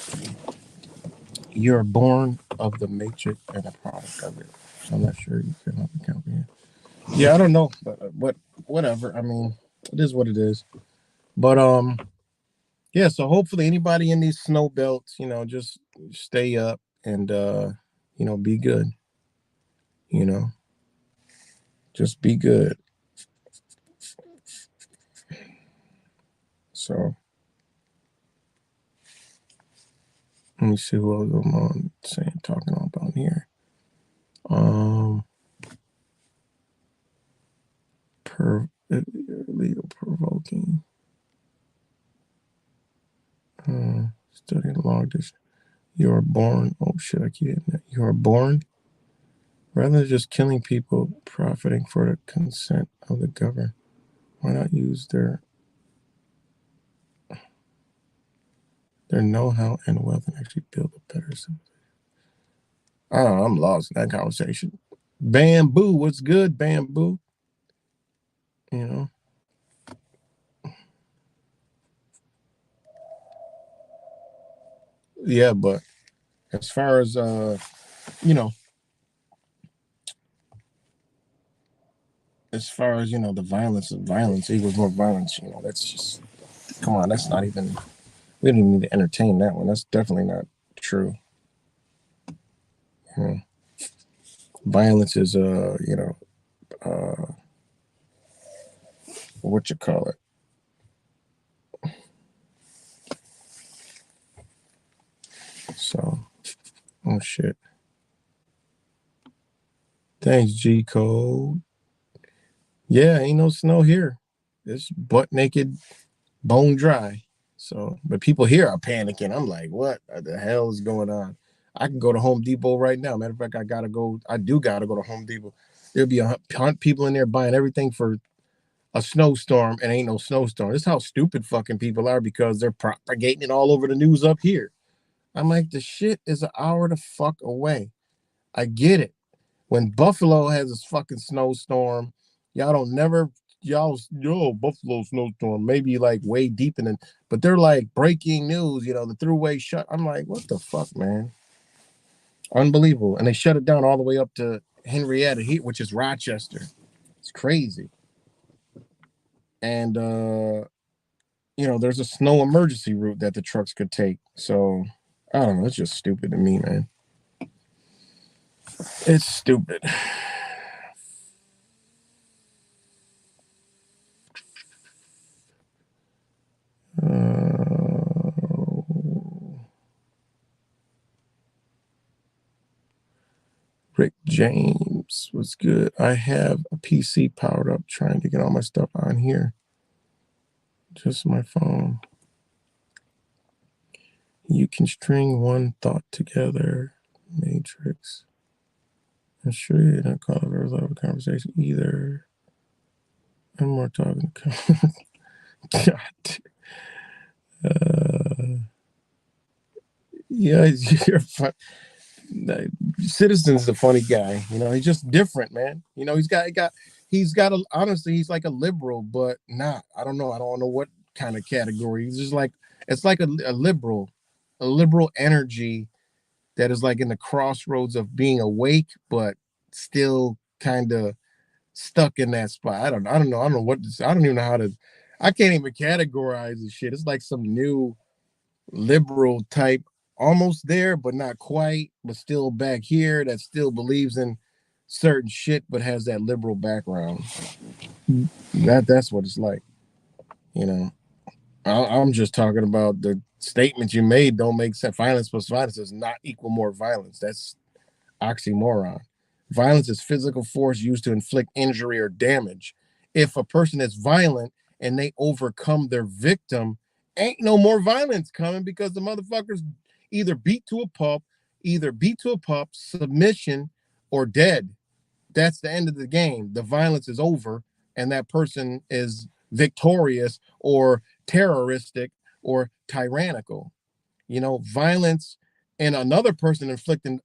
you're born of the matrix and a product of it. So I'm not sure you can help me comprehend. Yeah, I don't know, but whatever. I mean, it is what it is. But yeah, so hopefully anybody in these snow belts, just stay up and be good. You know, just be good. So let me see who else I'm on talking about here. Illegal provoking. Studying long distance. You are born. Oh shit! I keep hitting that. You are born. Rather than just killing people, profiting for the consent of the government, why not use their know-how and wealth and actually build a better civilization? I don't know, I'm lost in that conversation. Bamboo, what's good, Bamboo? You know. Yeah, but as far as you know, the violence equals more violence, that's just, come on, that's not even, we don't even need to entertain that one. That's definitely not true. Violence is what you call it. So, oh shit. Thanks, G Code. Yeah, ain't no snow here. It's butt naked, bone dry. So, but people here are panicking. I'm like, what the hell is going on? I can go to Home Depot right now. Matter of fact, I do gotta go to Home Depot. There'll be a hunt people in there buying everything for a snowstorm and ain't no snowstorm. This is how stupid fucking people are because they're propagating it all over the news up here. I'm like, the shit is an hour the fuck away. I get it. When Buffalo has this fucking snowstorm, y'all don't never yo Buffalo snowstorm maybe like way deep in it, but they're like breaking news. The throughway shut. I'm like, what the fuck, man? Unbelievable. And they shut it down all the way up to Henrietta, which is Rochester. It's crazy. And there's a snow emergency route that the trucks could take. So I don't know. It's just stupid to me, man. It's stupid. Rick James was good. I have a PC powered up trying to get all my stuff on here. Just my phone. You can string one thought together. Matrix. I'm sure you're not call it a lot of conversation either. I'm more talking. God. Yeah, you're fun. Citizen's a funny guy. He's just different, man. Honestly, he's like a liberal, but not. I don't know. I don't know what kind of category. He's just like it's like a liberal energy that is like in the crossroads of being awake, but still kind of stuck in that spot. I don't know. I don't even know how to. I can't even categorize this shit. It's like some new liberal type, almost there, but not quite, but still back here that still believes in certain shit, but has that liberal background. That's what it's like. I'm just talking about the statements you made don't make sense. Violence plus violence does not equal more violence. That's oxymoron. Violence is physical force used to inflict injury or damage. If a person is violent and they overcome their victim, ain't no more violence coming because the motherfuckers either beat to a pulp, submission, or dead. That's the end of the game. The violence is over, and that person is victorious or terroristic or tyrannical. Violence and another person inflicting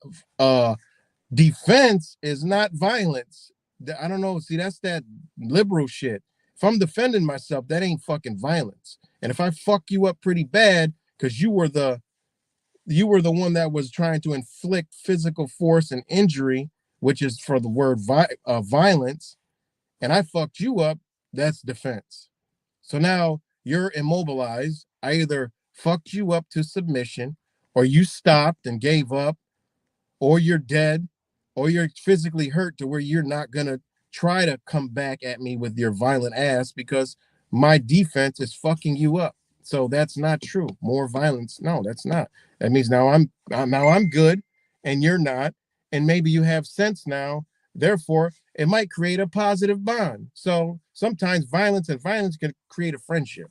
defense is not violence. I don't know. See, that's that liberal shit. If I'm defending myself, that ain't fucking violence. And if I fuck you up pretty bad because you were the one that was trying to inflict physical force and injury, which is for the word violence, and I fucked you up, that's defense. So now you're immobilized. I either fucked you up to submission, or you stopped and gave up, or you're dead, or you're physically hurt to where you're not going to try to come back at me with your violent ass because my defense is fucking you up. So that's not true. More violence. No, that's not. That means now I'm good and you're not. And maybe you have sense now. Therefore, it might create a positive bond. So sometimes violence can create a friendship.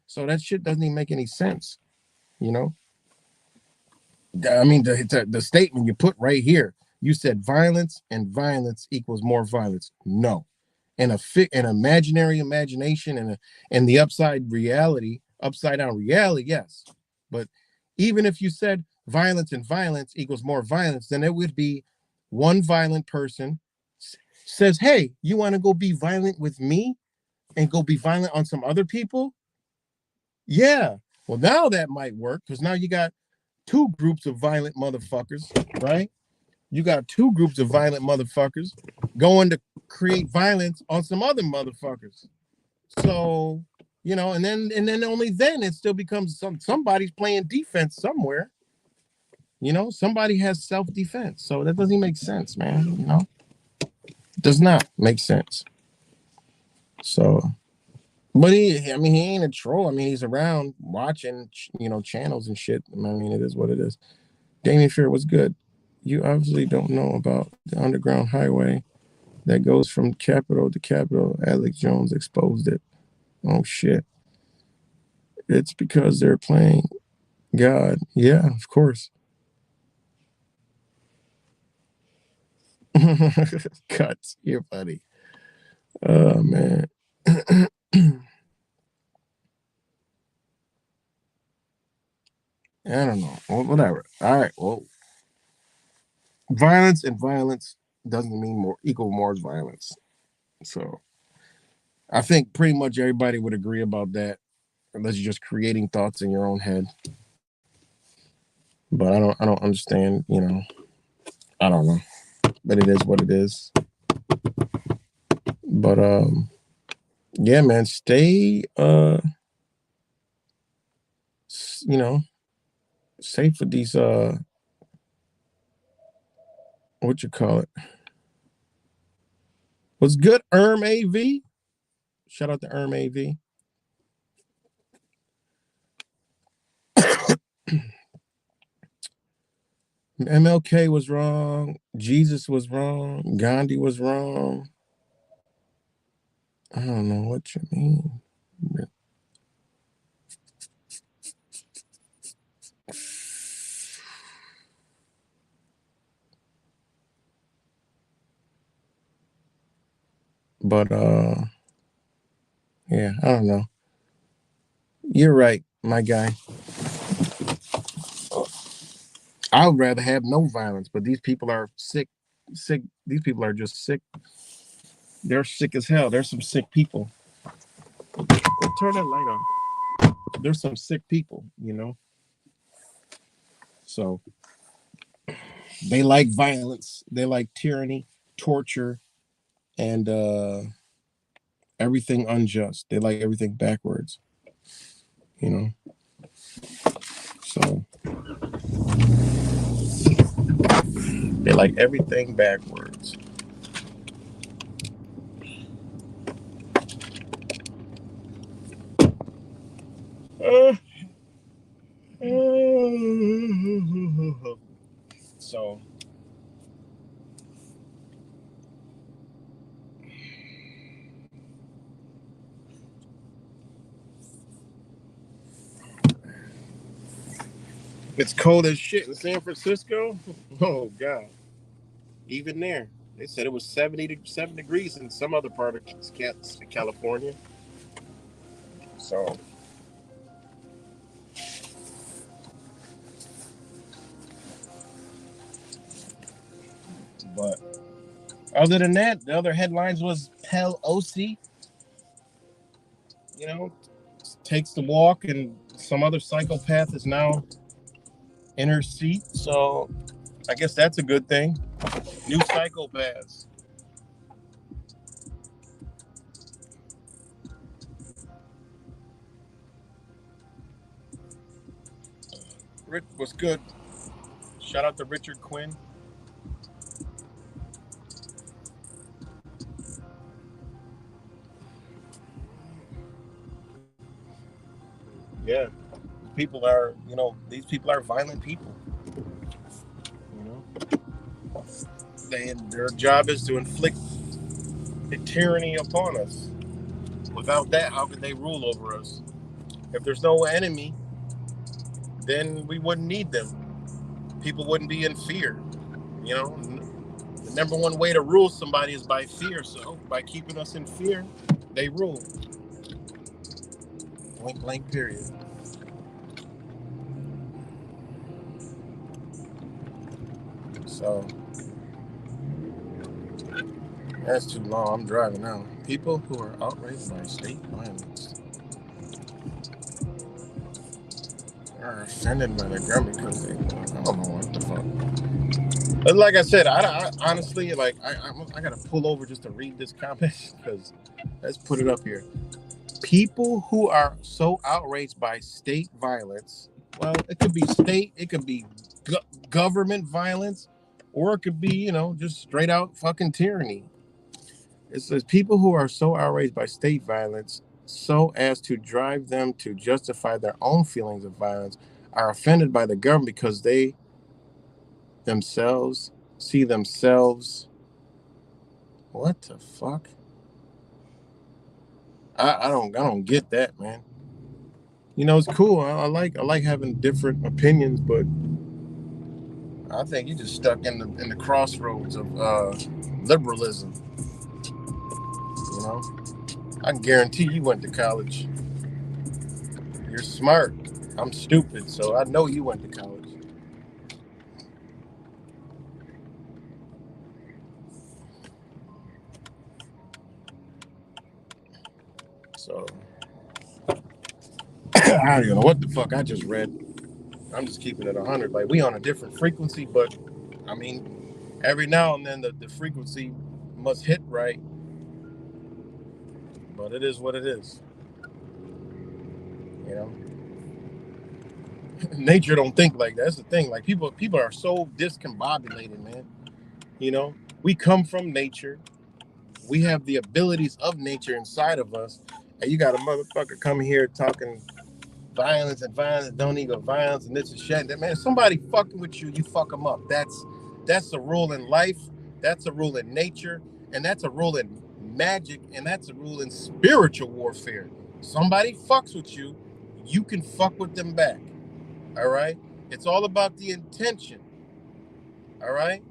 So that shit doesn't even make any sense, you know? I mean, the statement you put right here, you said violence and violence equals more violence. No, and an imaginary imagination and the upside down reality, yes. But even if you said violence and violence equals more violence, then it would be one violent person says, "Hey, you want to go be violent with me and go be violent on some other people?" Yeah. Well, now that might work because now you got two groups of violent motherfuckers, right? You got two groups of violent motherfuckers going to create violence on some other motherfuckers. So, and then only then it still becomes somebody's playing defense somewhere. Somebody has self-defense. So that doesn't make sense, man. It does not make sense. So, but he ain't a troll. I mean, he's around watching, channels and shit. I mean, it is what it is. Damien Fear was good. You obviously don't know about the Underground Highway that goes from Capitol to Capitol. Alex Jones exposed it. Oh, shit. It's because they're playing God. Yeah, of course. Cuts. You're funny. Oh, man. I don't know. Well, whatever. All right. Well, violence and violence doesn't mean more equal more violence. So I think pretty much everybody would agree about that, unless you're just creating thoughts in your own head. But I don't understand. I don't know. But it is what it is. But yeah, man, stay you know, safe with these what you call it? What's good, AV? Shout out to AV. MLK was wrong. Jesus was wrong. Gandhi was wrong. I don't know what you mean. But yeah, I don't know. You're right, my guy. I would rather have no violence, but these people are sick. Sick. These people are just sick. They're sick as hell. There's some sick people. Turn that light on. There's some sick people. So they like violence. They like tyranny, torture, and everything unjust. They like everything backwards. You know. So they like everything backwards. So it's cold as shit in San Francisco. Oh God. Even there. They said it was 77 degrees in some other part of California. So but other than that, the other headlines was Pelosi, takes the walk, and some other psychopath is now in her seat. So I guess that's a good thing. New psychopaths. Rick was good. Shout out to Richard Quinn. Yeah. These people are violent people. Their job is to inflict a tyranny upon us. Without that, how could they rule over us? If there's no enemy, then we wouldn't need them. People wouldn't be in fear. The number one way to rule somebody is by fear. So by keeping us in fear, they rule. Point blank period. So that's too long. I'm driving now. People who are outraged by state violence are offended by the government because I don't know what the fuck. But like I said, I honestly, I gotta pull over just to read this comment because let's put it up here. People who are so outraged by state violence, well, it could be state, it could be government violence, or it could be, just straight out fucking tyranny. It says people who are so outraged by state violence so as to drive them to justify their own feelings of violence are offended by the government because they themselves see themselves. What the fuck? I don't get that, man. It's cool. I like having different opinions, but I think you're just stuck in the crossroads of liberalism. I guarantee you went to college. You're smart. I'm stupid, so I know you went to college. So I don't even know what the fuck I just read. I'm just keeping it 100. Like, we on a different frequency, but I mean, every now and then the frequency must hit right. But it is what it is. You know, nature don't think like that. That's the thing. Like, people are so discombobulated, man. You know, we come from nature. We have the abilities of nature inside of us, and you got a motherfucker come here talking violence and violence, don't even violence and this and shit. That, man, somebody fucking with you, you fuck them up. That's a rule in life. That's a rule in nature, and that's a rule in magic, and that's a rule in spiritual warfare. Somebody fucks with you, you can fuck with them back. All right. It's all about the intention. All right.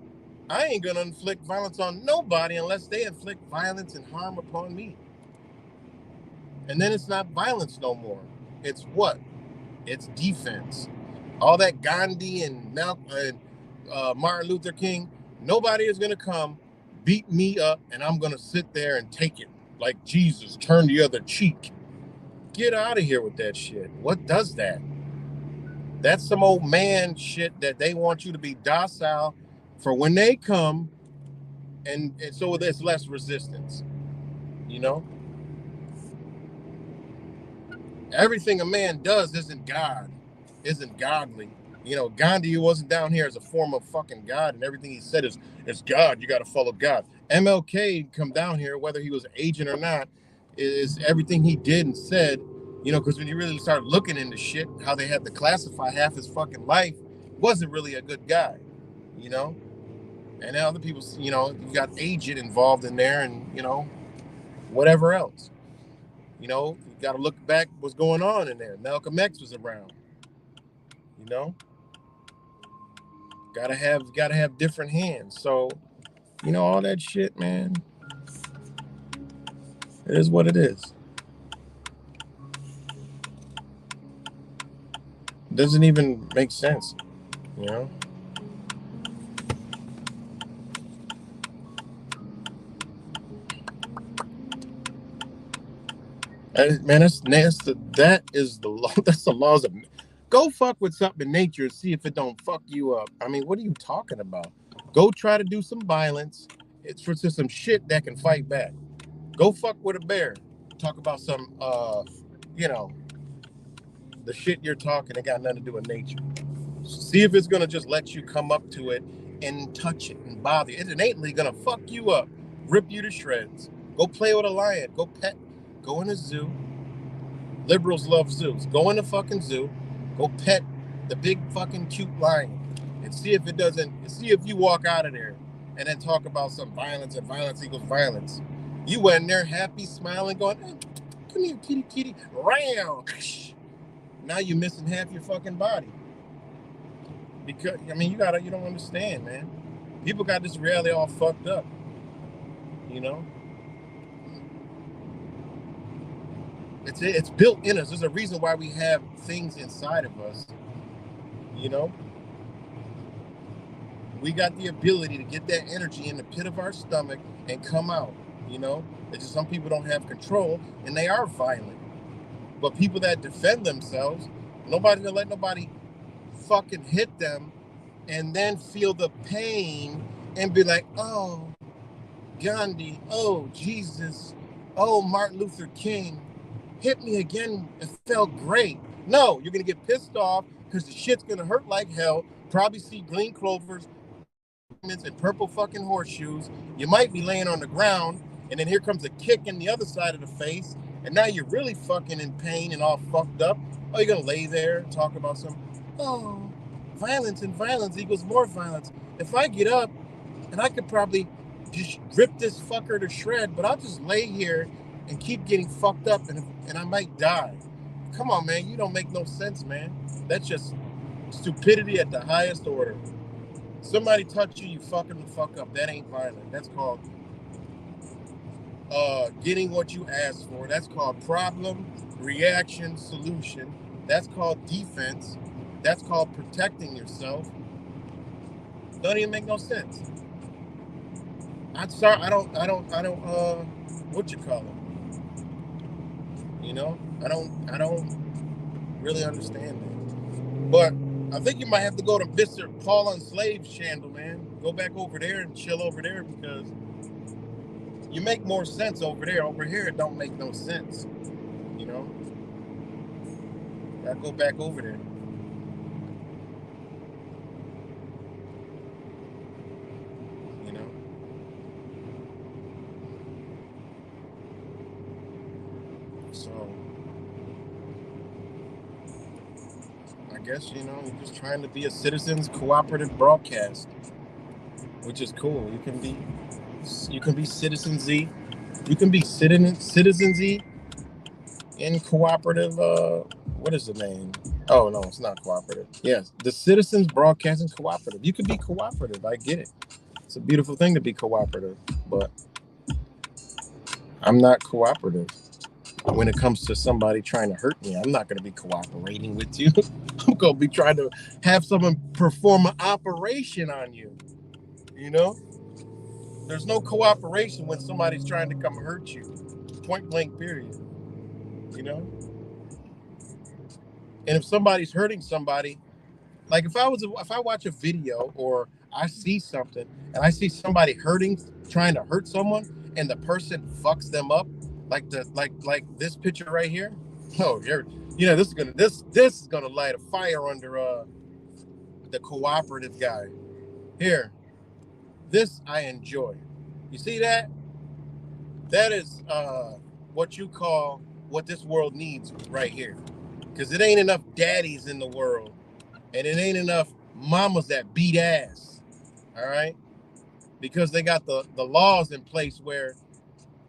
I ain't gonna inflict violence on nobody unless they inflict violence and harm upon me. And then it's not violence no more. It's what? It's defense. All that Gandhi and Martin Luther King, nobody is gonna come beat me up, and I'm gonna sit there and take it like Jesus, turn the other cheek. Get out of here with that shit. What does that? That's some old man shit that they want you to be docile for when they come, and so there's less resistance. You know, everything a man does isn't godly. You know, Gandhi wasn't down here as a form of fucking God, and everything he said is God. You got to follow God. MLK come down here, whether he was an agent or not, is everything he did and said. You know, because when you really start looking into shit, how they had to classify half his fucking life, wasn't really a good guy. You know, and now other people, you know, you got agent involved in there, and you know, whatever else. You know, you got to look back what's going on in there. Malcolm X was around. You know, gotta have different hands. So, you know, all that shit, man. It is what it is. It doesn't even make sense. You know. And, man, that is the law. That's the laws of. Go fuck with something in nature and see if it don't fuck you up. I mean, what are you talking about? Go try to do some violence. It's for some shit that can fight back. Go fuck with a bear. Talk about some, you know, the shit you're talking. It got nothing to do with nature. See if it's gonna just let you come up to it and touch it and bother you. It's innately gonna fuck you up, rip you to shreds. Go play with a lion. Go pet. Go in a zoo. Liberals love zoos. Go in the fucking zoo. Go pet the big fucking cute lion and see if it doesn't. See if you walk out of there and then talk about some violence and violence equals violence. You went in there happy, smiling, going, hey, "Come here, kitty, kitty." Ram. Now you're missing half your fucking body. Because I mean, you don't understand, man. People got this reality all fucked up. You know, it's built in us. There's a reason why we have things inside of us. You know, we got the ability to get that energy in the pit of our stomach and come out. You know, it's just some people don't have control and they are violent. But people that defend themselves, nobody's gonna let nobody fucking hit them and then feel the pain and be like, oh, Gandhi, oh, Jesus, oh, Martin Luther King, hit me again, it felt great. No, you're gonna get pissed off because the shit's gonna hurt like hell, probably see green clovers and purple fucking horseshoes. You might be laying on the ground, and then here comes a kick in the other side of the face, and now you're really fucking in pain and all fucked up. Oh, you're gonna lay there and talk about some, oh, violence and violence equals more violence. If I get up, and I could probably just rip this fucker to shred, but I'll just lay here and keep getting fucked up, and I might die. Come on, man, you don't make no sense, man. That's just stupidity at the highest order. Somebody touch you, you fucking the fuck up. That ain't violent. That's called getting what you asked for. That's called problem, reaction, solution. That's called defense. That's called protecting yourself. Don't even make no sense. I'm sorry, I don't what you call it? You know, I don't really understand that. But I think you might have to go to Mr. Paul Enslaved channel, man. Go back over there and chill over there because you make more sense over there. Over here, it don't make no sense. You know, I go back over there. You know, so I guess you're just trying to be a citizens cooperative broadcast, which is cool. You can be Citizen Z. You can be Citizen Z in cooperative. What is the name? Oh no, it's not cooperative. Yes, the Citizens Broadcasting Cooperative. You can be cooperative. I get it. It's a beautiful thing to be cooperative, but I'm not cooperative. When it comes to somebody trying to hurt me, I'm not going to be cooperating with you. I'm going to be trying to have someone perform an operation on you. You know, there's no cooperation when somebody's trying to come hurt you. Point blank, period. You know, and if somebody's hurting somebody, like if I watch a video or I see something and I see somebody trying to hurt someone, and the person fucks them up, like this picture right here. Oh, this is gonna light a fire under the cooperative guy. Here, this I enjoy. You see that? That is what you call what this world needs right here. Because it ain't enough daddies in the world, and it ain't enough mamas that beat ass. All right, because they got the laws in place where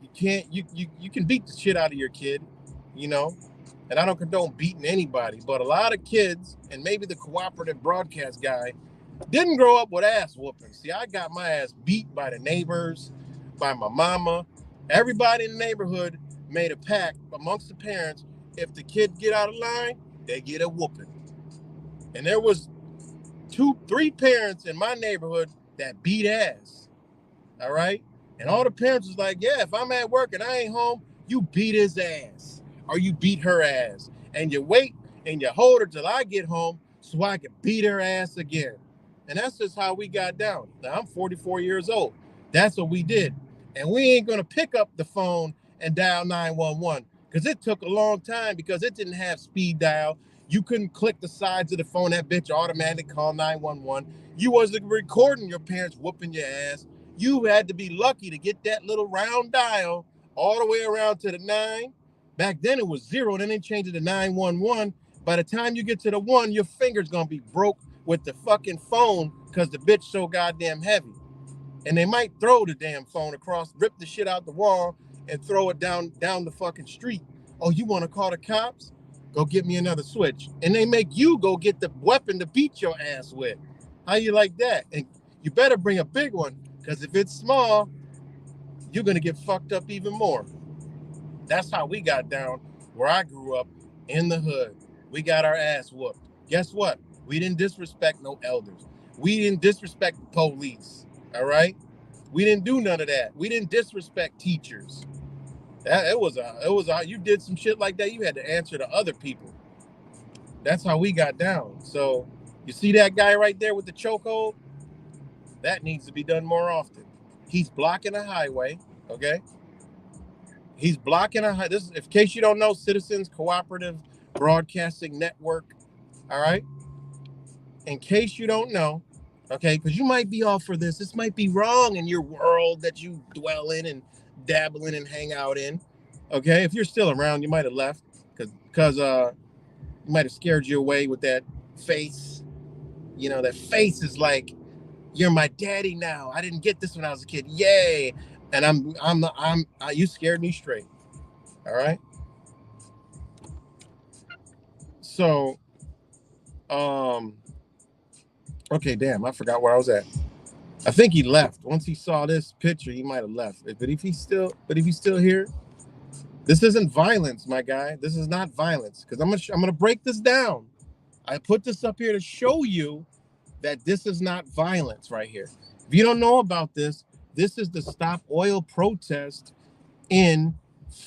you can't you can beat the shit out of your kid, you know. And I don't condone beating anybody, but a lot of kids, and maybe the cooperative broadcast guy, didn't grow up with ass whooping. See, I got my ass beat by the neighbors, by my mama. Everybody in the neighborhood made a pact amongst the parents. If the kid get out of line, they get a whooping. And there was 3 parents in my neighborhood that beat ass. All right. And all the parents was like, yeah, if I'm at work and I ain't home, you beat his ass or you beat her ass. And you wait and you hold her till I get home so I can beat her ass again. And that's just how we got down. Now, I'm 44 years old. That's what we did. And we ain't going to pick up the phone and dial 911 because it took a long time because it didn't have speed dial. You couldn't click the sides of the phone. That bitch automatically called 911. You wasn't recording your parents whooping your ass. You had to be lucky to get that little round dial all the way around to the 9. Back then it was 0, then they changed it to 911. By the time you get to the 1, your finger's gonna be broke with the fucking phone because the bitch so goddamn heavy. And they might throw the damn phone across, rip the shit out the wall, and throw it down the fucking street. Oh, you want to call the cops? Go get me another switch. And they make you go get the weapon to beat your ass with. How you like that? And you better bring a big one, because if it's small, you're gonna get fucked up even more. That's how we got down where I grew up in the hood. We got our ass whooped. Guess what? We didn't disrespect no elders. We didn't disrespect the police. All right? We didn't do none of that. We didn't disrespect teachers. You did some shit like that, you had to answer to other people. That's how we got down. So you see that guy right there with the chokehold? That needs to be done more often. He's blocking a highway, okay? He's blocking this in case you don't know, Citizens Cooperative Broadcasting Network. All right. In case you don't know, okay, because you might be all for this. This might be wrong in your world that you dwell in and dabble in and hang out in. Okay. If you're still around, you might have left because you might have scared you away with that face. You know, that face is like, you're my daddy now. I didn't get this when I was a kid. Yay. And you scared me straight. All right. So, okay, damn, I forgot where I was at. I think he left. Once he saw this picture, he might have left. But if he's still here, this isn't violence, my guy. This is not violence. Because I'm gonna break this down. I put this up here to show you that this is not violence right here. If you don't know about this, this is the Stop Oil protest in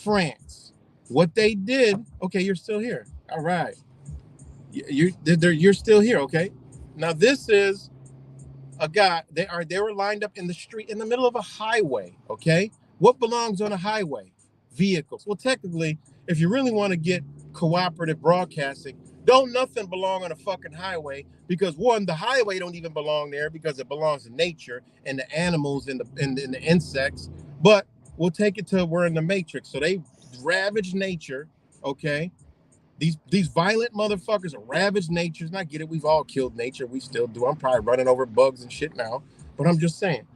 France. What they did, okay, you're still here. All right. You're still here, okay? Now this is a guy. They were lined up in the street in the middle of a highway, okay? What belongs on a highway? Vehicles. Well, technically, if you really want to get cooperative broadcasting, don't nothing belong on a fucking highway because one, the highway don't even belong there because it belongs to nature and the animals and the insects. But we'll take it to we're in the matrix. So they ravage nature, okay? These violent motherfuckers are ravaged natures. And I get it, we've all killed nature. We still do. I'm probably running over bugs and shit now. But I'm just saying,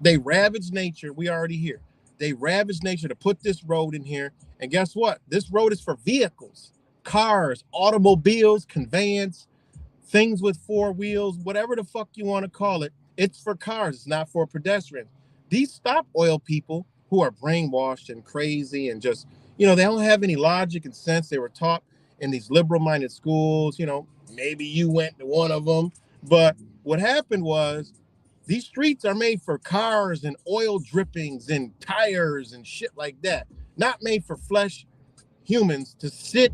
they ravage nature. We already here. They ravage nature to put this road in here. And guess what? This road is for vehicles, cars, automobiles, conveyance, things with four wheels, whatever the fuck you want to call it. It's for cars. It's not for pedestrians. These Stop Oil people who are brainwashed and crazy and just, they don't have any logic and sense. They were taught in these liberal-minded schools. Maybe you went to one of them. But what happened was these streets are made for cars and oil drippings and tires and shit like that. Not made for flesh humans to sit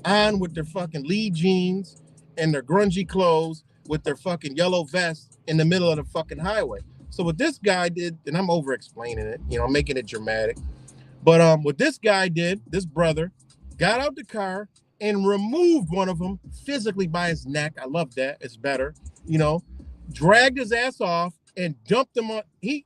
on with their fucking lead jeans and their grungy clothes with their fucking yellow vest in the middle of the fucking highway. So what this guy did, and I'm over explaining it, making it dramatic. But what this guy did, this brother, got out the car and removed one of them physically by his neck. I love that. It's better, dragged his ass off and dumped him on. He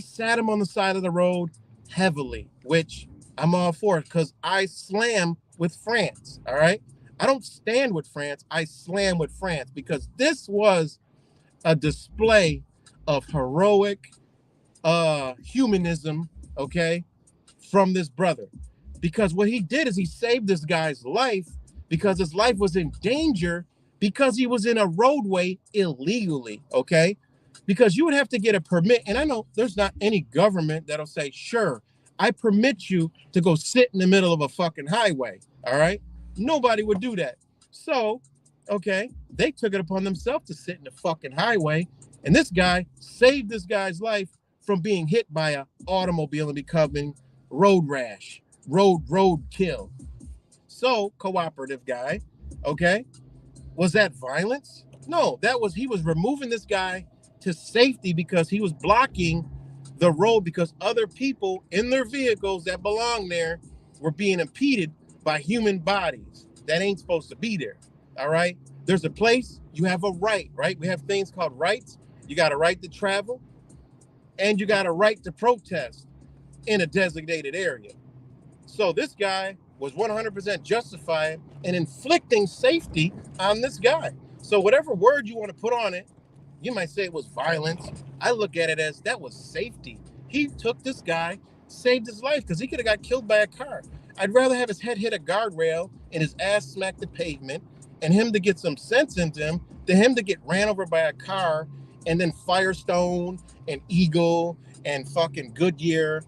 sat him on the side of the road heavily, which I'm all for it because I slam with France. All right. I don't stand with France. I slam with France because this was a display of heroic humanism, okay, from this brother. Because what he did is he saved this guy's life because his life was in danger because he was in a roadway illegally, okay? Because you would have to get a permit. And I know there's not any government that'll say, sure, I permit you to go sit in the middle of a fucking highway, all right? Nobody would do that. So, okay, they took it upon themselves to sit in the fucking highway. And this guy saved this guy's life from being hit by an automobile and becoming road rash, road kill. So, cooperative guy, okay? Was that violence? No, he was removing this guy to safety because he was blocking the road because other people in their vehicles that belong there were being impeded by human bodies that ain't supposed to be there. All right. There's a place, you have a right, right? We have things called rights. You got a right to travel and you got a right to protest in a designated area. So this guy was 100% justified in inflicting safety on this guy. So whatever word you want to put on it, you might say it was violence. I look at it as that was safety. He took this guy, saved his life because he could have got killed by a car. I'd rather have his head hit a guardrail and his ass smack the pavement and him to get some sense into him than him to get ran over by a car and then Firestone and Eagle and fucking Goodyear,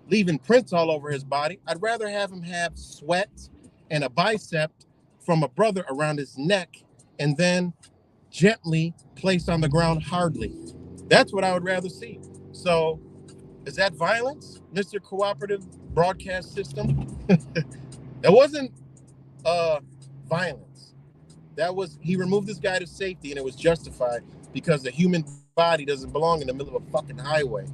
leaving prints all over his body. I'd rather have him have sweat and a bicep from a brother around his neck and then gently placed on the ground hardly. That's what I would rather see. So is that violence, Mr. Cooperative Broadcast System? That wasn't violence. He removed this guy to safety and it was justified because the human body doesn't belong in the middle of a fucking highway.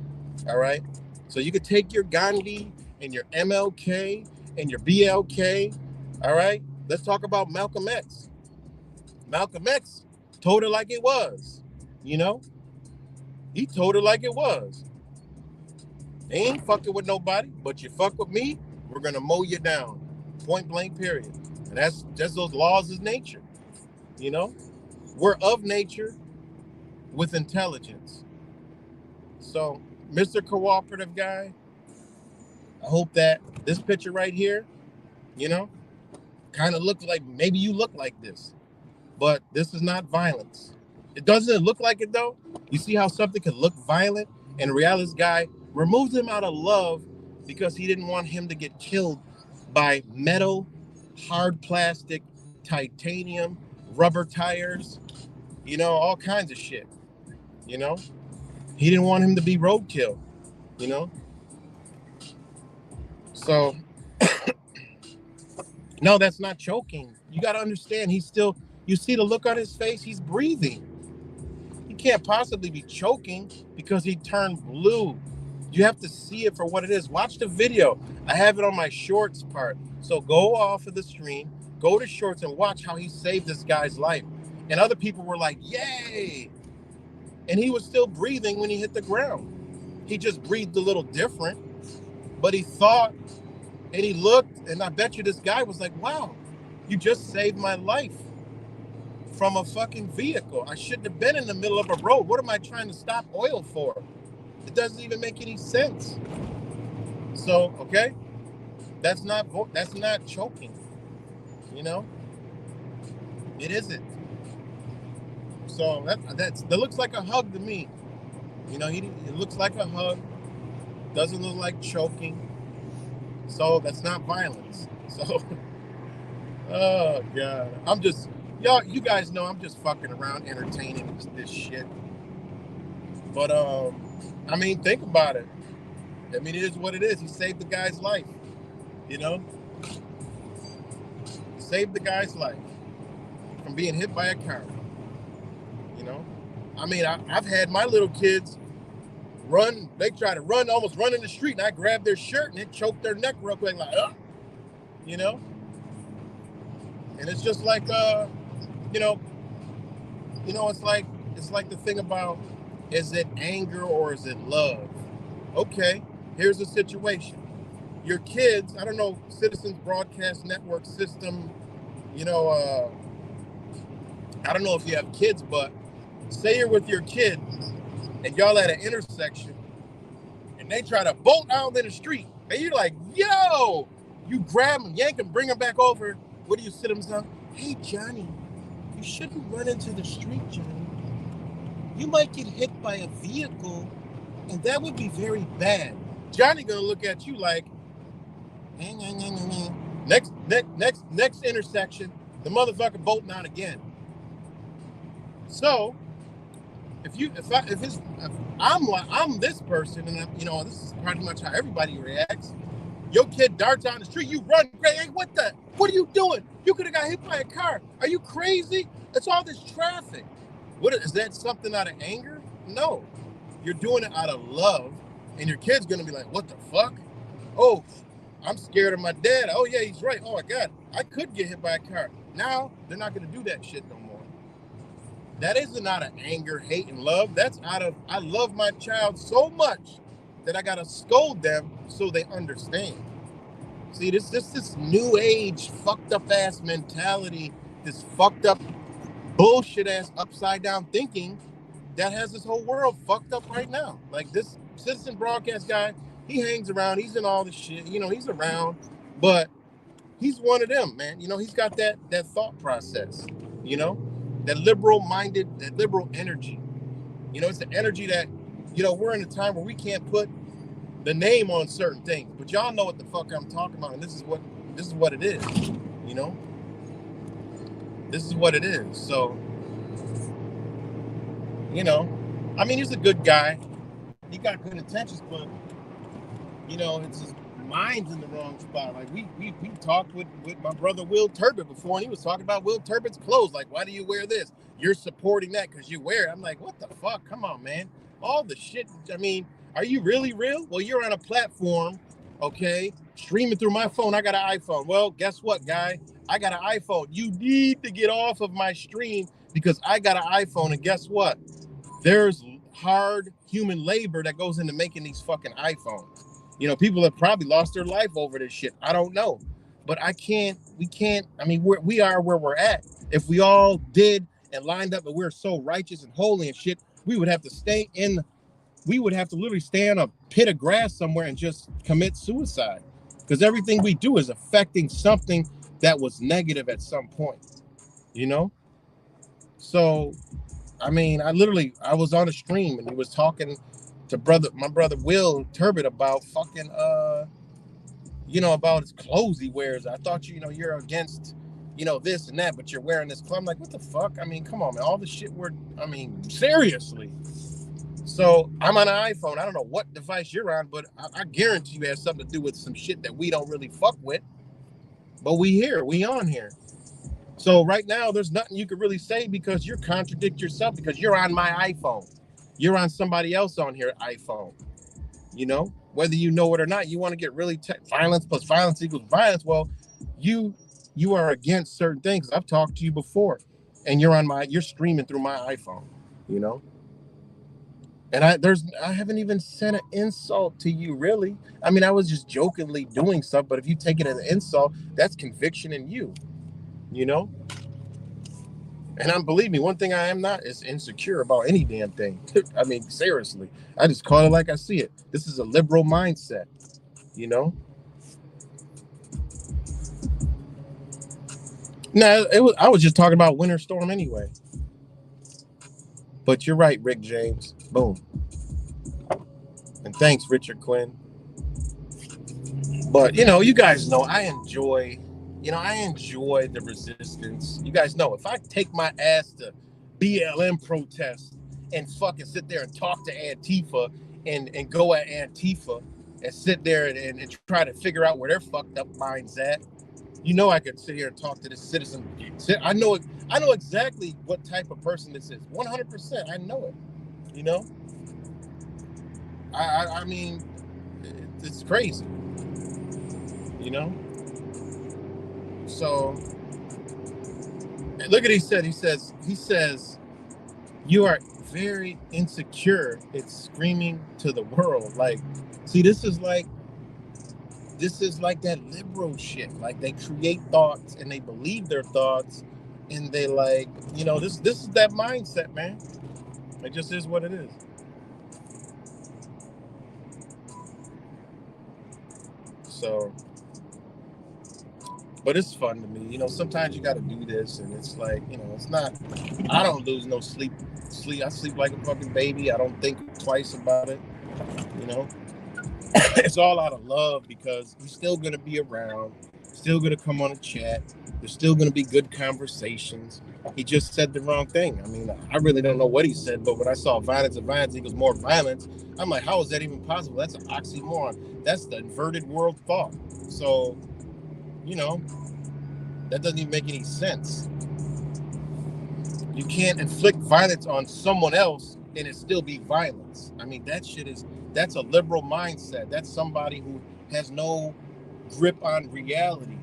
All right. So you could take your Gandhi and your MLK and your BLK. All right. Let's talk about Malcolm X. Malcolm X told it like it was. He told it like it was. They ain't fucking with nobody, but you fuck with me, we're gonna mow you down. Point blank, period. And that's just those laws of nature. We're of nature with intelligence. So, Mr. Cooperative guy, I hope that this picture right here, kind of looks like maybe you look like this, but this is not violence. It doesn't look like it though. You see how something can look violent, and in reality, this guy removed him out of love because he didn't want him to get killed by metal, hard plastic, titanium, rubber tires, all kinds of shit. You know, he didn't want him to be roadkill. You know, so no, that's not choking. You got to understand. He's still. You see the look on his face. He's breathing. He can't possibly be choking because he turned blue. You have to see it for what it is. Watch the video. I have it on my shorts part. So go off of the stream, go to shorts and watch how he saved this guy's life. And other people were like, yay. And he was still breathing when he hit the ground. He just breathed a little different. But he thought and he looked, and I bet you this guy was like, wow, you just saved my life from a fucking vehicle. I shouldn't have been in the middle of a road. What am I trying to stop oil for? It doesn't even make any sense. So, okay, that's not choking. It isn't. So that looks like a hug to me. It looks like a hug. Doesn't look like choking. So that's not violence. So, oh God, you guys know I'm just fucking around, entertaining this shit. But think about it. It is what it is. He saved the guy's life. Saved the guy's life from being hit by a car. I've had my little kids run. They try to run, almost run in the street, and I grabbed their shirt and it choked their neck real quick, like, And it's just like, it's like the thing about, is it anger or is it love? Okay, here's the situation. Your kids, I don't know, Citizens Broadcast Network system, I don't know if you have kids, but say you're with your kid and y'all at an intersection and they try to bolt out in the street and you're like, yo, you grab them, yank them, bring them back over. What do you sit them down? Hey, Johnny, you shouldn't run into the street, Johnny. You might get hit by a vehicle, and that would be very bad. Johnny gonna look at you like, next intersection, the motherfucker bolting out again. So, if I'm this person, and this is pretty much how everybody reacts. Your kid darts down the street, you run, hey, what are you doing? You could have got hit by a car. Are you crazy? It's all this traffic. What is that? Something out of anger? No, you're doing it out of love, and your kid's gonna be like, what the fuck? Oh, I'm scared of my dad. Oh yeah, he's right. Oh my God, I could get hit by a car. Now they're not gonna do that shit no more. That isn't out of anger, hate, and love. That's out of, I love my child so much that I gotta scold them so they understand. See, this new age fucked up ass mentality, this fucked up bullshit ass upside down thinking that has this whole world fucked up right now. Like this Citizen Broadcast guy, he hangs around, he's in all this shit, he's around, but he's one of them, man. He's got that thought process, that liberal minded, that liberal energy. It's the energy that, we're in a time where we can't put the name on certain things, but y'all know what the fuck I'm talking about, and this is what it is, This is what it is. So, he's a good guy. He got good intentions, but it's his mind's in the wrong spot. Like we talked with my brother Will Turbot before, and he was talking about Will Turbot's clothes. Like, why do you wear this? You're supporting that because you wear it. I'm like, what the fuck? Come on, man. All the shit. Are you really real? Well, you're on a platform, okay, streaming through my phone. I got an iPhone. Well, guess what, guy? I got an iPhone. You need to get off of my stream because I got an iPhone. And guess what? There's hard human labor that goes into making these fucking iPhones. People have probably lost their life over this shit. I don't know. But we can't, we are where we're at. If we all did and lined up and we're so righteous and holy and shit, we would have to literally stay on a pit of grass somewhere and just commit suicide. Because everything we do is affecting something that was negative at some point, So I mean, I was on a stream and he was talking to my brother Will Turbot about fucking about his clothes he wears. I thought you're against this and that, but you're wearing this clothes. I'm like, what the fuck? I mean, come on, man. All the shit seriously. So I'm on an iPhone. I don't know what device you're on, but I guarantee you it has something to do with some shit that we don't really fuck with. But we on here. So right now, there's nothing you could really say because you're contradict yourself because you're on my iPhone. You're on somebody else on here iPhone. Whether you know it or not, you want to get really violence plus violence equals violence. Well, you are against certain things. I've talked to you before, and you're streaming through my iPhone. And I haven't even sent an insult to you, really. I mean, I was just jokingly doing stuff, but if you take it as an insult, that's conviction in you. And believe me, one thing I am not is insecure about any damn thing. I mean, seriously, I just call it like I see it. This is a liberal mindset, Nah, I was just talking about Winter Storm anyway. But you're right, Rick James. Boom. And thanks, Richard Quinn. But you guys know I enjoy the resistance. You guys know if I take my ass to BLM protests and fucking sit there and talk to Antifa and go at Antifa and sit there and try to figure out where their fucked up mind's at, I could sit here and talk to this citizen. I know exactly what type of person this is. 100%. I know it. I mean, it's crazy. So look at he said. He says you are very insecure. It's screaming to the world. Like, see, this is like that liberal shit. Like, they create thoughts and they believe their thoughts, and they this is that mindset, man. It just is what it is. So, but it's fun to me. Sometimes you got to do this, and it's like, it's not. I don't lose no sleep. I sleep like a fucking baby. I don't think twice about it. It's all out of love because you're still gonna be around, still gonna come on a chat. There's still gonna be good conversations. He just said the wrong thing. I mean, I really don't know what he said, but when I saw violence and violence equals more violence, I'm like, how is that even possible? That's an oxymoron. That's the inverted world thought. So, that doesn't even make any sense. You can't inflict violence on someone else and it still be violence. I mean, that's a liberal mindset. That's somebody who has no grip on reality,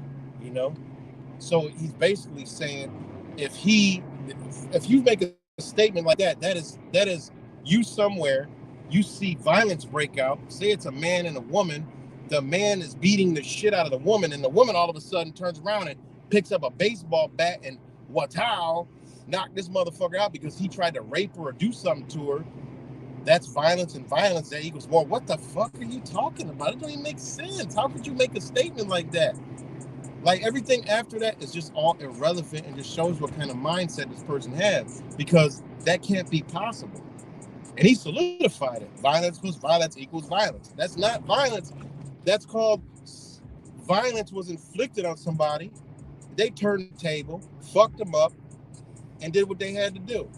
So he's basically saying if you make a statement like that is you somewhere, you see violence break out, say it's a man and a woman, the man is beating the shit out of the woman, and the woman all of a sudden turns around and picks up a baseball bat and knock this motherfucker out because he tried to rape her or do something to her. That's violence, and violence that equals more. What the fuck are you talking about? It doesn't even make sense. How could you make a statement like that? Like, everything after that is just all irrelevant and just shows what kind of mindset this person has, because that can't be possible. And he solidified it. Violence plus violence equals violence. That's not violence. That's called violence was inflicted on somebody. They turned the table, fucked them up, and did what they had to do.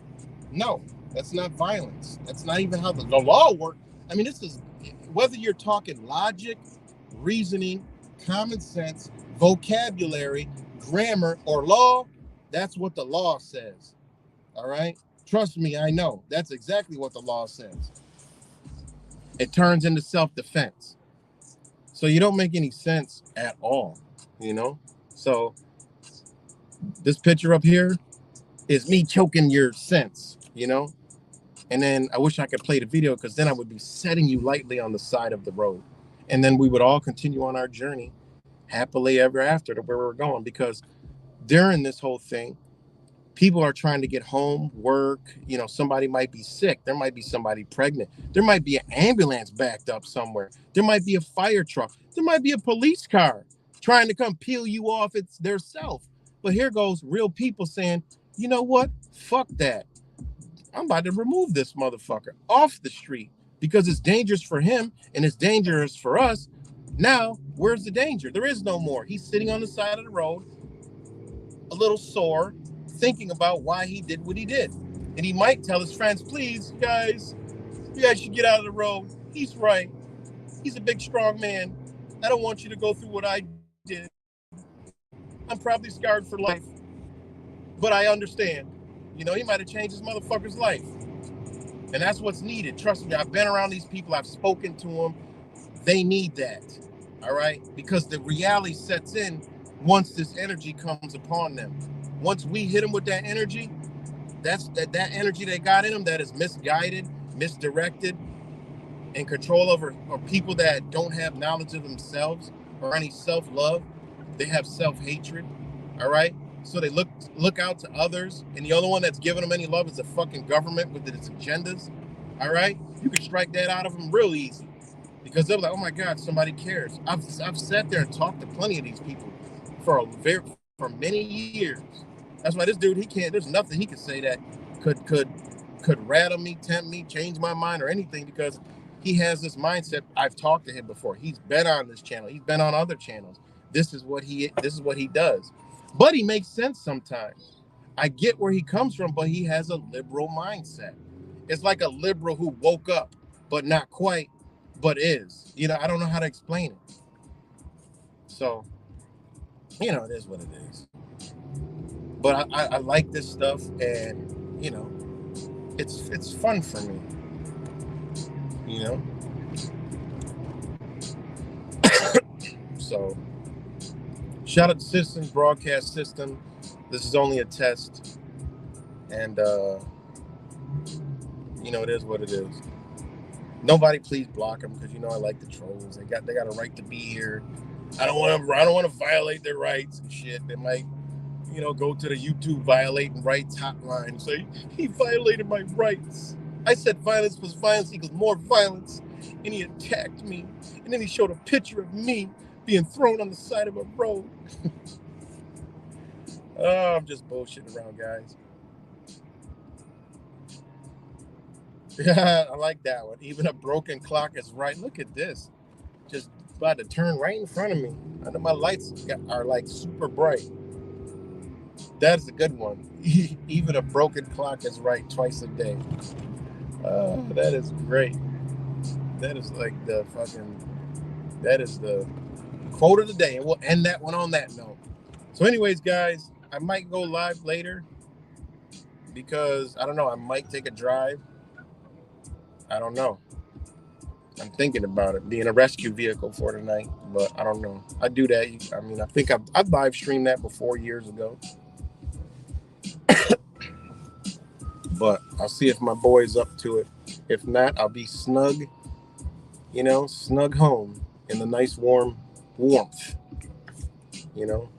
No, that's not violence. That's not even how the law works. I mean, this is, whether you're talking logic, reasoning, common sense, vocabulary, grammar, or law, that's what the law says. All right? Trust me, I know. That's exactly what the law says. It turns into self-defense. So you don't make any sense at all, So this picture up here is me choking your sense, And then I wish I could play the video, because then I would be setting you lightly on the side of the road. And then we would all continue on our journey happily ever after to where we're going. Because during this whole thing, people are trying to get home, work, somebody might be sick. There might be somebody pregnant. There might be an ambulance backed up somewhere. There might be a fire truck. There might be a police car trying to come peel you off their self. But here goes real people saying, you know what? Fuck that. I'm about to remove this motherfucker off the street because it's dangerous for him and it's dangerous for us. Now, where's the danger? There is no more. He's sitting on the side of the road, a little sore, thinking about why he did what he did. And he might tell his friends, please, you guys should get out of the road. He's right. He's a big, strong man. I don't want you to go through what I did. I'm probably scarred for life, but I understand. You know, he might have changed his motherfucker's life. And that's what's needed. Trust me, I've been around these people. I've spoken to them. They need that. All right? Because the reality sets in once this energy comes upon them. Once we hit them with that energy, that's that energy they got in them that is misguided, misdirected, and control over or people that don't have knowledge of themselves or any self-love. They have self-hatred. All right? So they look out to others, and the only one that's giving them any love is the fucking government with its agendas. All right? You can strike that out of them real easy because they're like, oh my God, somebody cares. I've sat there and talked to plenty of these people for many years. That's why this dude, there's nothing he could say that could rattle me, tempt me, change my mind or anything because he has this mindset. I've talked to him before. He's been on this channel. He's been on other channels. This is what he does. But he makes sense sometimes. I get where he comes from, but he has a liberal mindset. It's like a liberal who woke up, but not quite, but is. You know, I don't know how to explain it. So, you know, it is what it is. But I like this stuff, and, you know, it's fun for me. You know? So, shout out to Systems Broadcast System. This is only a test. And, you know, it is what it is. Nobody please block them because, you know, I like the trolls. They got a right to be here. I don't want to violate their rights and shit. They might, you know, go to the YouTube violating rights hotline and say, he violated my rights. I said violence was violence equals more violence. And he attacked me. And then he showed a picture of me being thrown on the side of a road. Oh, I'm just bullshitting around, guys. Yeah, I like that one. Even a broken clock is right. Look at this. Just about to turn right in front of me. I know my lights are like super bright. That's a good one. Even a broken clock is right twice a day. That is great. That is like that is the quote of the day. And we'll end that one on that note. So anyways, guys, I might go live later because, I don't know, I might take a drive. I don't know. I'm thinking about it, being a rescue vehicle for tonight, but I don't know. I do that. I mean, I think I've live streamed that before years ago. But I'll see if my boy's up to it. If not, I'll be snug, you know, snug home in the nice warmth, you know,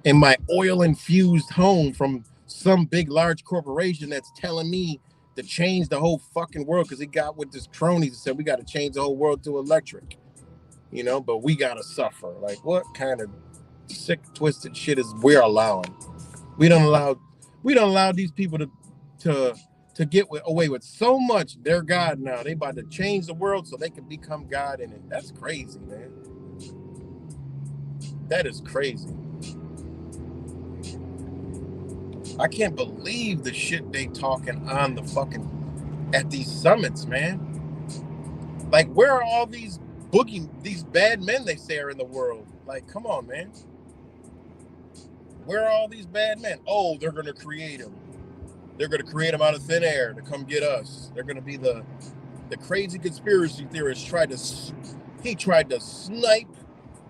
in my oil-infused home from some big, large corporation that's telling me to change the whole fucking world because he got with this cronies and said we got to change the whole world to electric, you know, but we got to suffer. Like, what kind of sick, twisted shit is we're allowing? We don't allow these people to get away with so much. They're God now. They about to change the world so they can become God in it. That's crazy, man. That is crazy. I can't believe the shit they talking on the fucking at these summits, man. Like, where are all these bad men they say are in the world? Like, come on, man. Where are all these bad men? Oh, they're gonna create them. They're gonna create them out of thin air to come get us. They're gonna be the crazy conspiracy theorist. He tried to snipe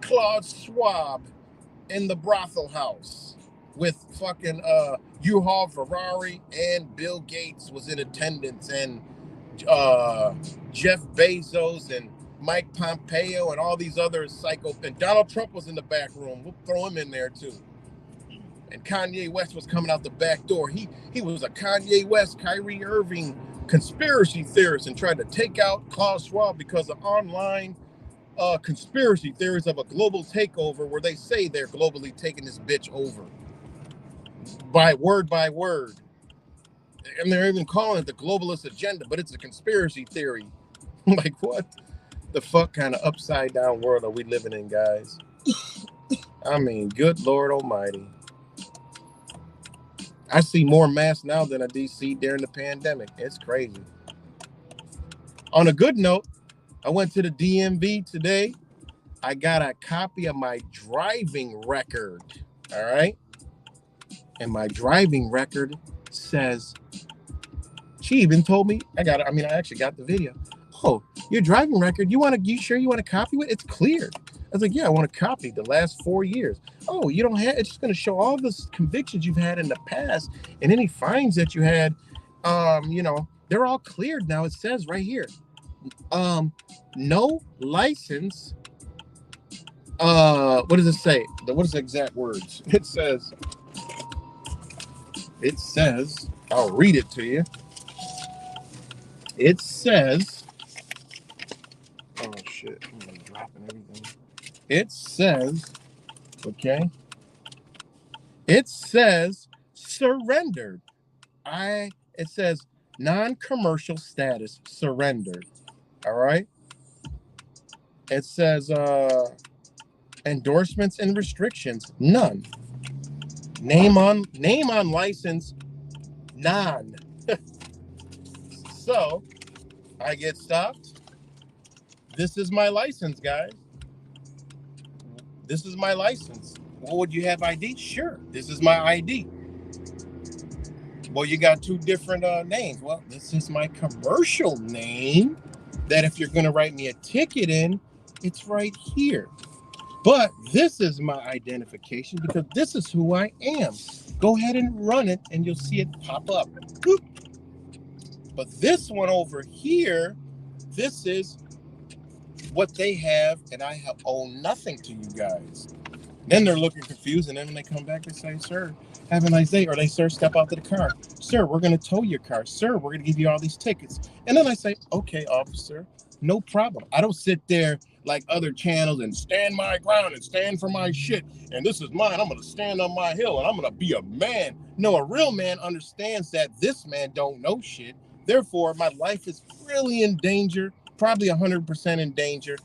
Klaus Schwab in the brothel house with fucking Yuval Ferrari, and Bill Gates was in attendance, and Jeff Bezos and Mike Pompeo and all these other psychopaths. And Donald Trump was in the back room. We'll throw him in there too. And Kanye West was coming out the back door. He was a Kanye West, Kyrie Irving conspiracy theorist and tried to take out Klaus Schwab because of online conspiracy theories of a global takeover where they say they're globally taking this bitch over by word. And they're even calling it the globalist agenda, but it's a conspiracy theory. Like, what the fuck kind of upside down world are we living in, guys? I mean, good Lord Almighty. I see more masks now than I did see during the pandemic. It's crazy. On a good note, I went to the DMV today. I got a copy of my driving record. All right. And my driving record says, she even told me, I actually got the video. Oh, your driving record, you sure you want a copy of it? It's clear. I was like, yeah, I want a copy the last 4 years. Oh, you don't have, it's just going to show all the convictions you've had in the past and any fines that you had. They're all cleared now. It says right here, no license. What does it say? What is the exact words? It says, I'll read it to you. It says, oh shit, I'm dropping everything. It says, okay. It says surrendered. It says non-commercial status surrendered. All right. It says endorsements and restrictions, none. Name on license, none. So I get stopped. This is my license, guys. This is my license. Well, would you have ID? Sure. This is my ID. Well, you got two different names. Well, this is my commercial name that if you're going to write me a ticket in, it's right here. But this is my identification because this is who I am. Go ahead and run it and you'll see it pop up. Boop. But this one over here, this is what they have, and I owe nothing to you guys. Then they're looking confused, and then when they come back, they say, sir, have a nice day. Or they, sir, step out to the car. Sir, we're going to tow your car. Sir, we're going to give you all these tickets. And then I say, okay, officer, no problem. I don't sit there like other channels and stand my ground and stand for my shit. And this is mine. I'm going to stand on my hill, and I'm going to be a man. No, a real man understands that this man don't know shit. Therefore, my life is really in danger, probably 100% in danger.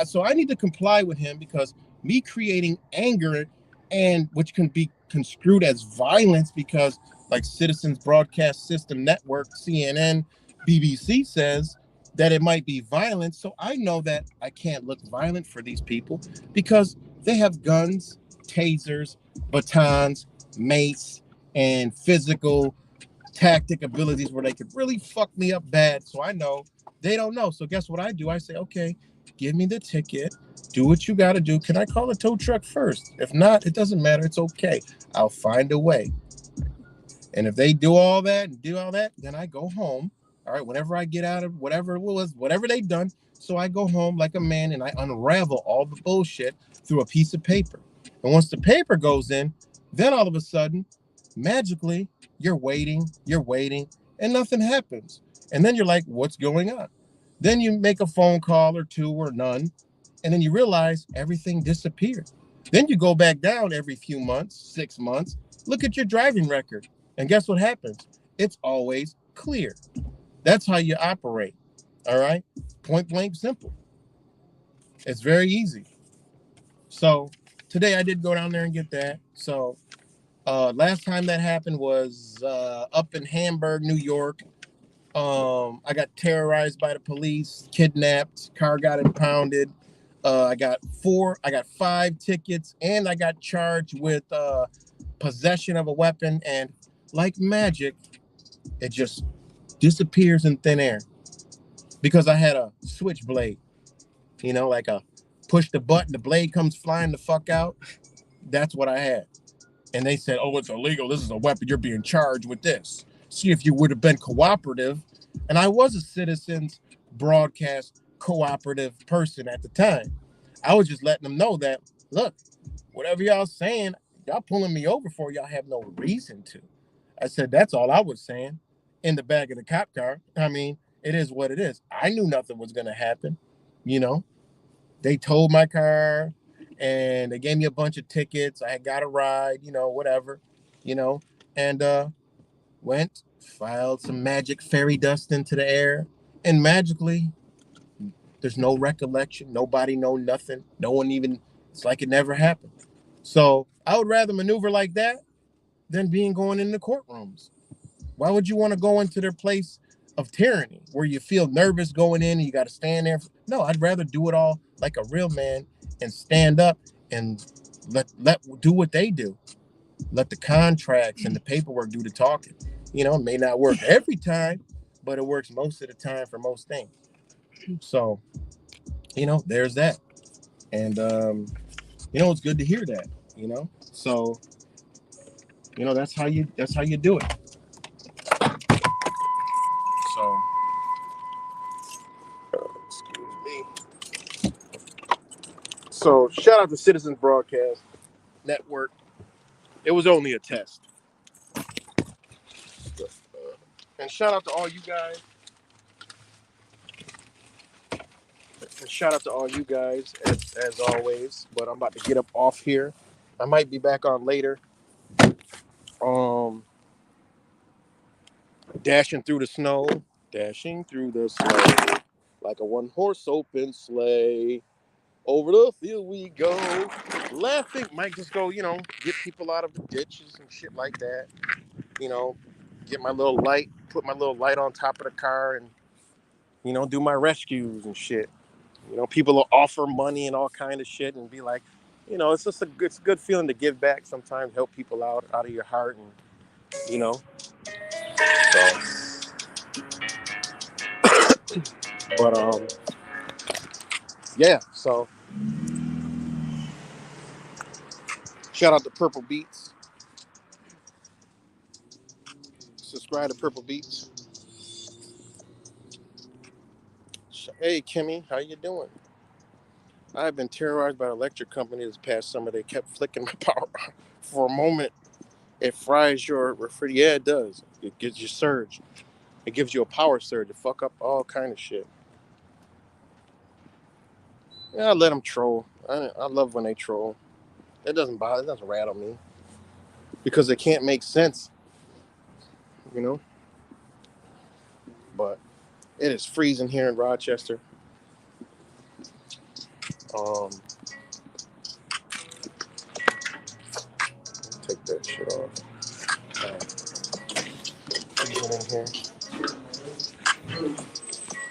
So I need to comply with him because me creating anger, and which can be construed as violence because like Citizens Broadcast System Network, CNN, BBC says that it might be violence. So I know that I can't look violent for these people because they have guns, tasers, batons, mace, and physical tactic abilities where they could really fuck me up bad. So I know they don't know. So guess what I do? I say, okay, give me the ticket. Do what you got to do. Can I call a tow truck first? If not, it doesn't matter. It's okay. I'll find a way. And if they do all that, then I go home. All right, whenever I get out of whatever it was, whatever they've done. So I go home like a man and I unravel all the bullshit through a piece of paper. And once the paper goes in, then all of a sudden, magically, you're waiting, and nothing happens. And then you're like, what's going on? Then you make a phone call or two or none, and then you realize everything disappeared. Then you go back down every few months, 6 months, look at your driving record, and guess what happens? It's always clear. That's how you operate, all right? Point blank simple. It's very easy. So today I did go down there and get that. So last time that happened was up in Hamburg, New York. I got terrorized by the police, kidnapped, car got impounded. I got 5 tickets, and I got charged with possession of a weapon. And like magic, it just disappears in thin air because I had a switchblade. You know, like a push the button, the blade comes flying the fuck out. That's what I had. And they said, oh, it's illegal. This is a weapon. You're being charged with this. See if you would have been cooperative. And I was a Citizens Broadcast cooperative person at the time. I was just letting them know that, look, whatever y'all saying, y'all pulling me over for, y'all have no reason to. I said, that's all I was saying in the back of the cop car. I mean, it is what it is. I knew nothing was going to happen. You know, they towed my car and they gave me a bunch of tickets. I got a ride, you know, whatever, you know, and went filed some magic fairy dust into the air, and magically, there's no recollection. Nobody know nothing. No one even, it's like it never happened. So I would rather maneuver like that than being going in the courtrooms. Why would you want to go into their place of tyranny where you feel nervous going in and you got to stand there? No, I'd rather do it all like a real man and stand up and let do what they do. Let the contracts and the paperwork do the talking. It may not work every time, but it works most of the time for most things. So, there's that. And it's good to hear that. So, that's how you do it. So, excuse me. So, shout out to Citizens Broadcast Network. It was only a test. And shout out to all you guys. And shout out to all you guys as always. But I'm about to get up off here. I might be back on later. Dashing through the snow, like a one-horse open sleigh. Over the field we go, laughing. Might just go, get people out of the ditches and shit like that. Get my little light, put my little light on top of the car, and do my rescues and shit. People will offer money and all kind of shit, and be like, it's just it's a good feeling to give back sometimes, help people out of your heart, and so. But yeah. So shout out to Purple Beats. Subscribe to Purple Beats. Hey Kimmy, how you doing? I've been terrorized by the electric company this past summer. They kept flicking my power on. For a moment. It fries your refrigerator. Yeah, it does. It gives you surge. It gives you a power surge to fuck up all kind of shit. Yeah, I let them troll. I love when they troll. It doesn't bother. It doesn't rattle me because it can't make sense. You know. But it is freezing here in Rochester. Take that shit off. Freezing in here.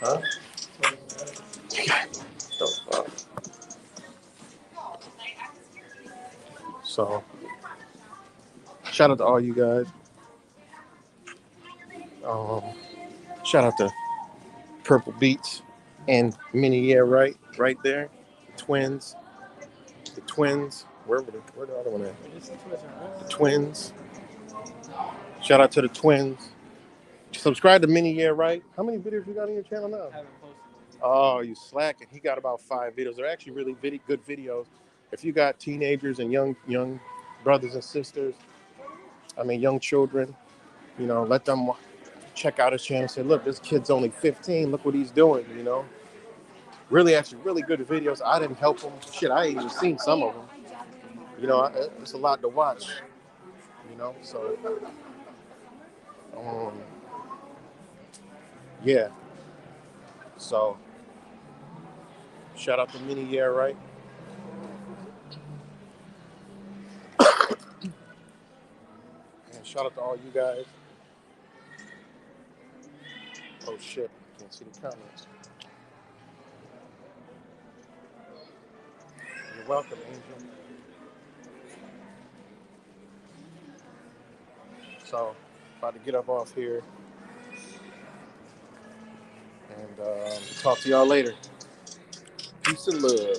Huh? So, shout out to all you guys. Shout out to Purple Beats and Mini Yeah right there. Twins. The Twins. Where the other one at? The Twins. Shout out to the Twins. Subscribe to Mini Yeah right. How many videos you got on your channel now? I haven't posted. Oh, you slacking. He got about 5 videos. They're actually really good videos. If you got teenagers and young brothers and sisters, young children, let them check out his channel. Say, look, this kid's only 15. Look what he's doing, Really good videos. I didn't help him. Shit, I ain't even seen some of them. It's a lot to watch, so, yeah. So, shout out to Mini Yeah, right? And shout out to all you guys. Oh, shit. Can't see the comments. You're welcome, Angel. So, about to get up off here. And talk to y'all later. Peace and love.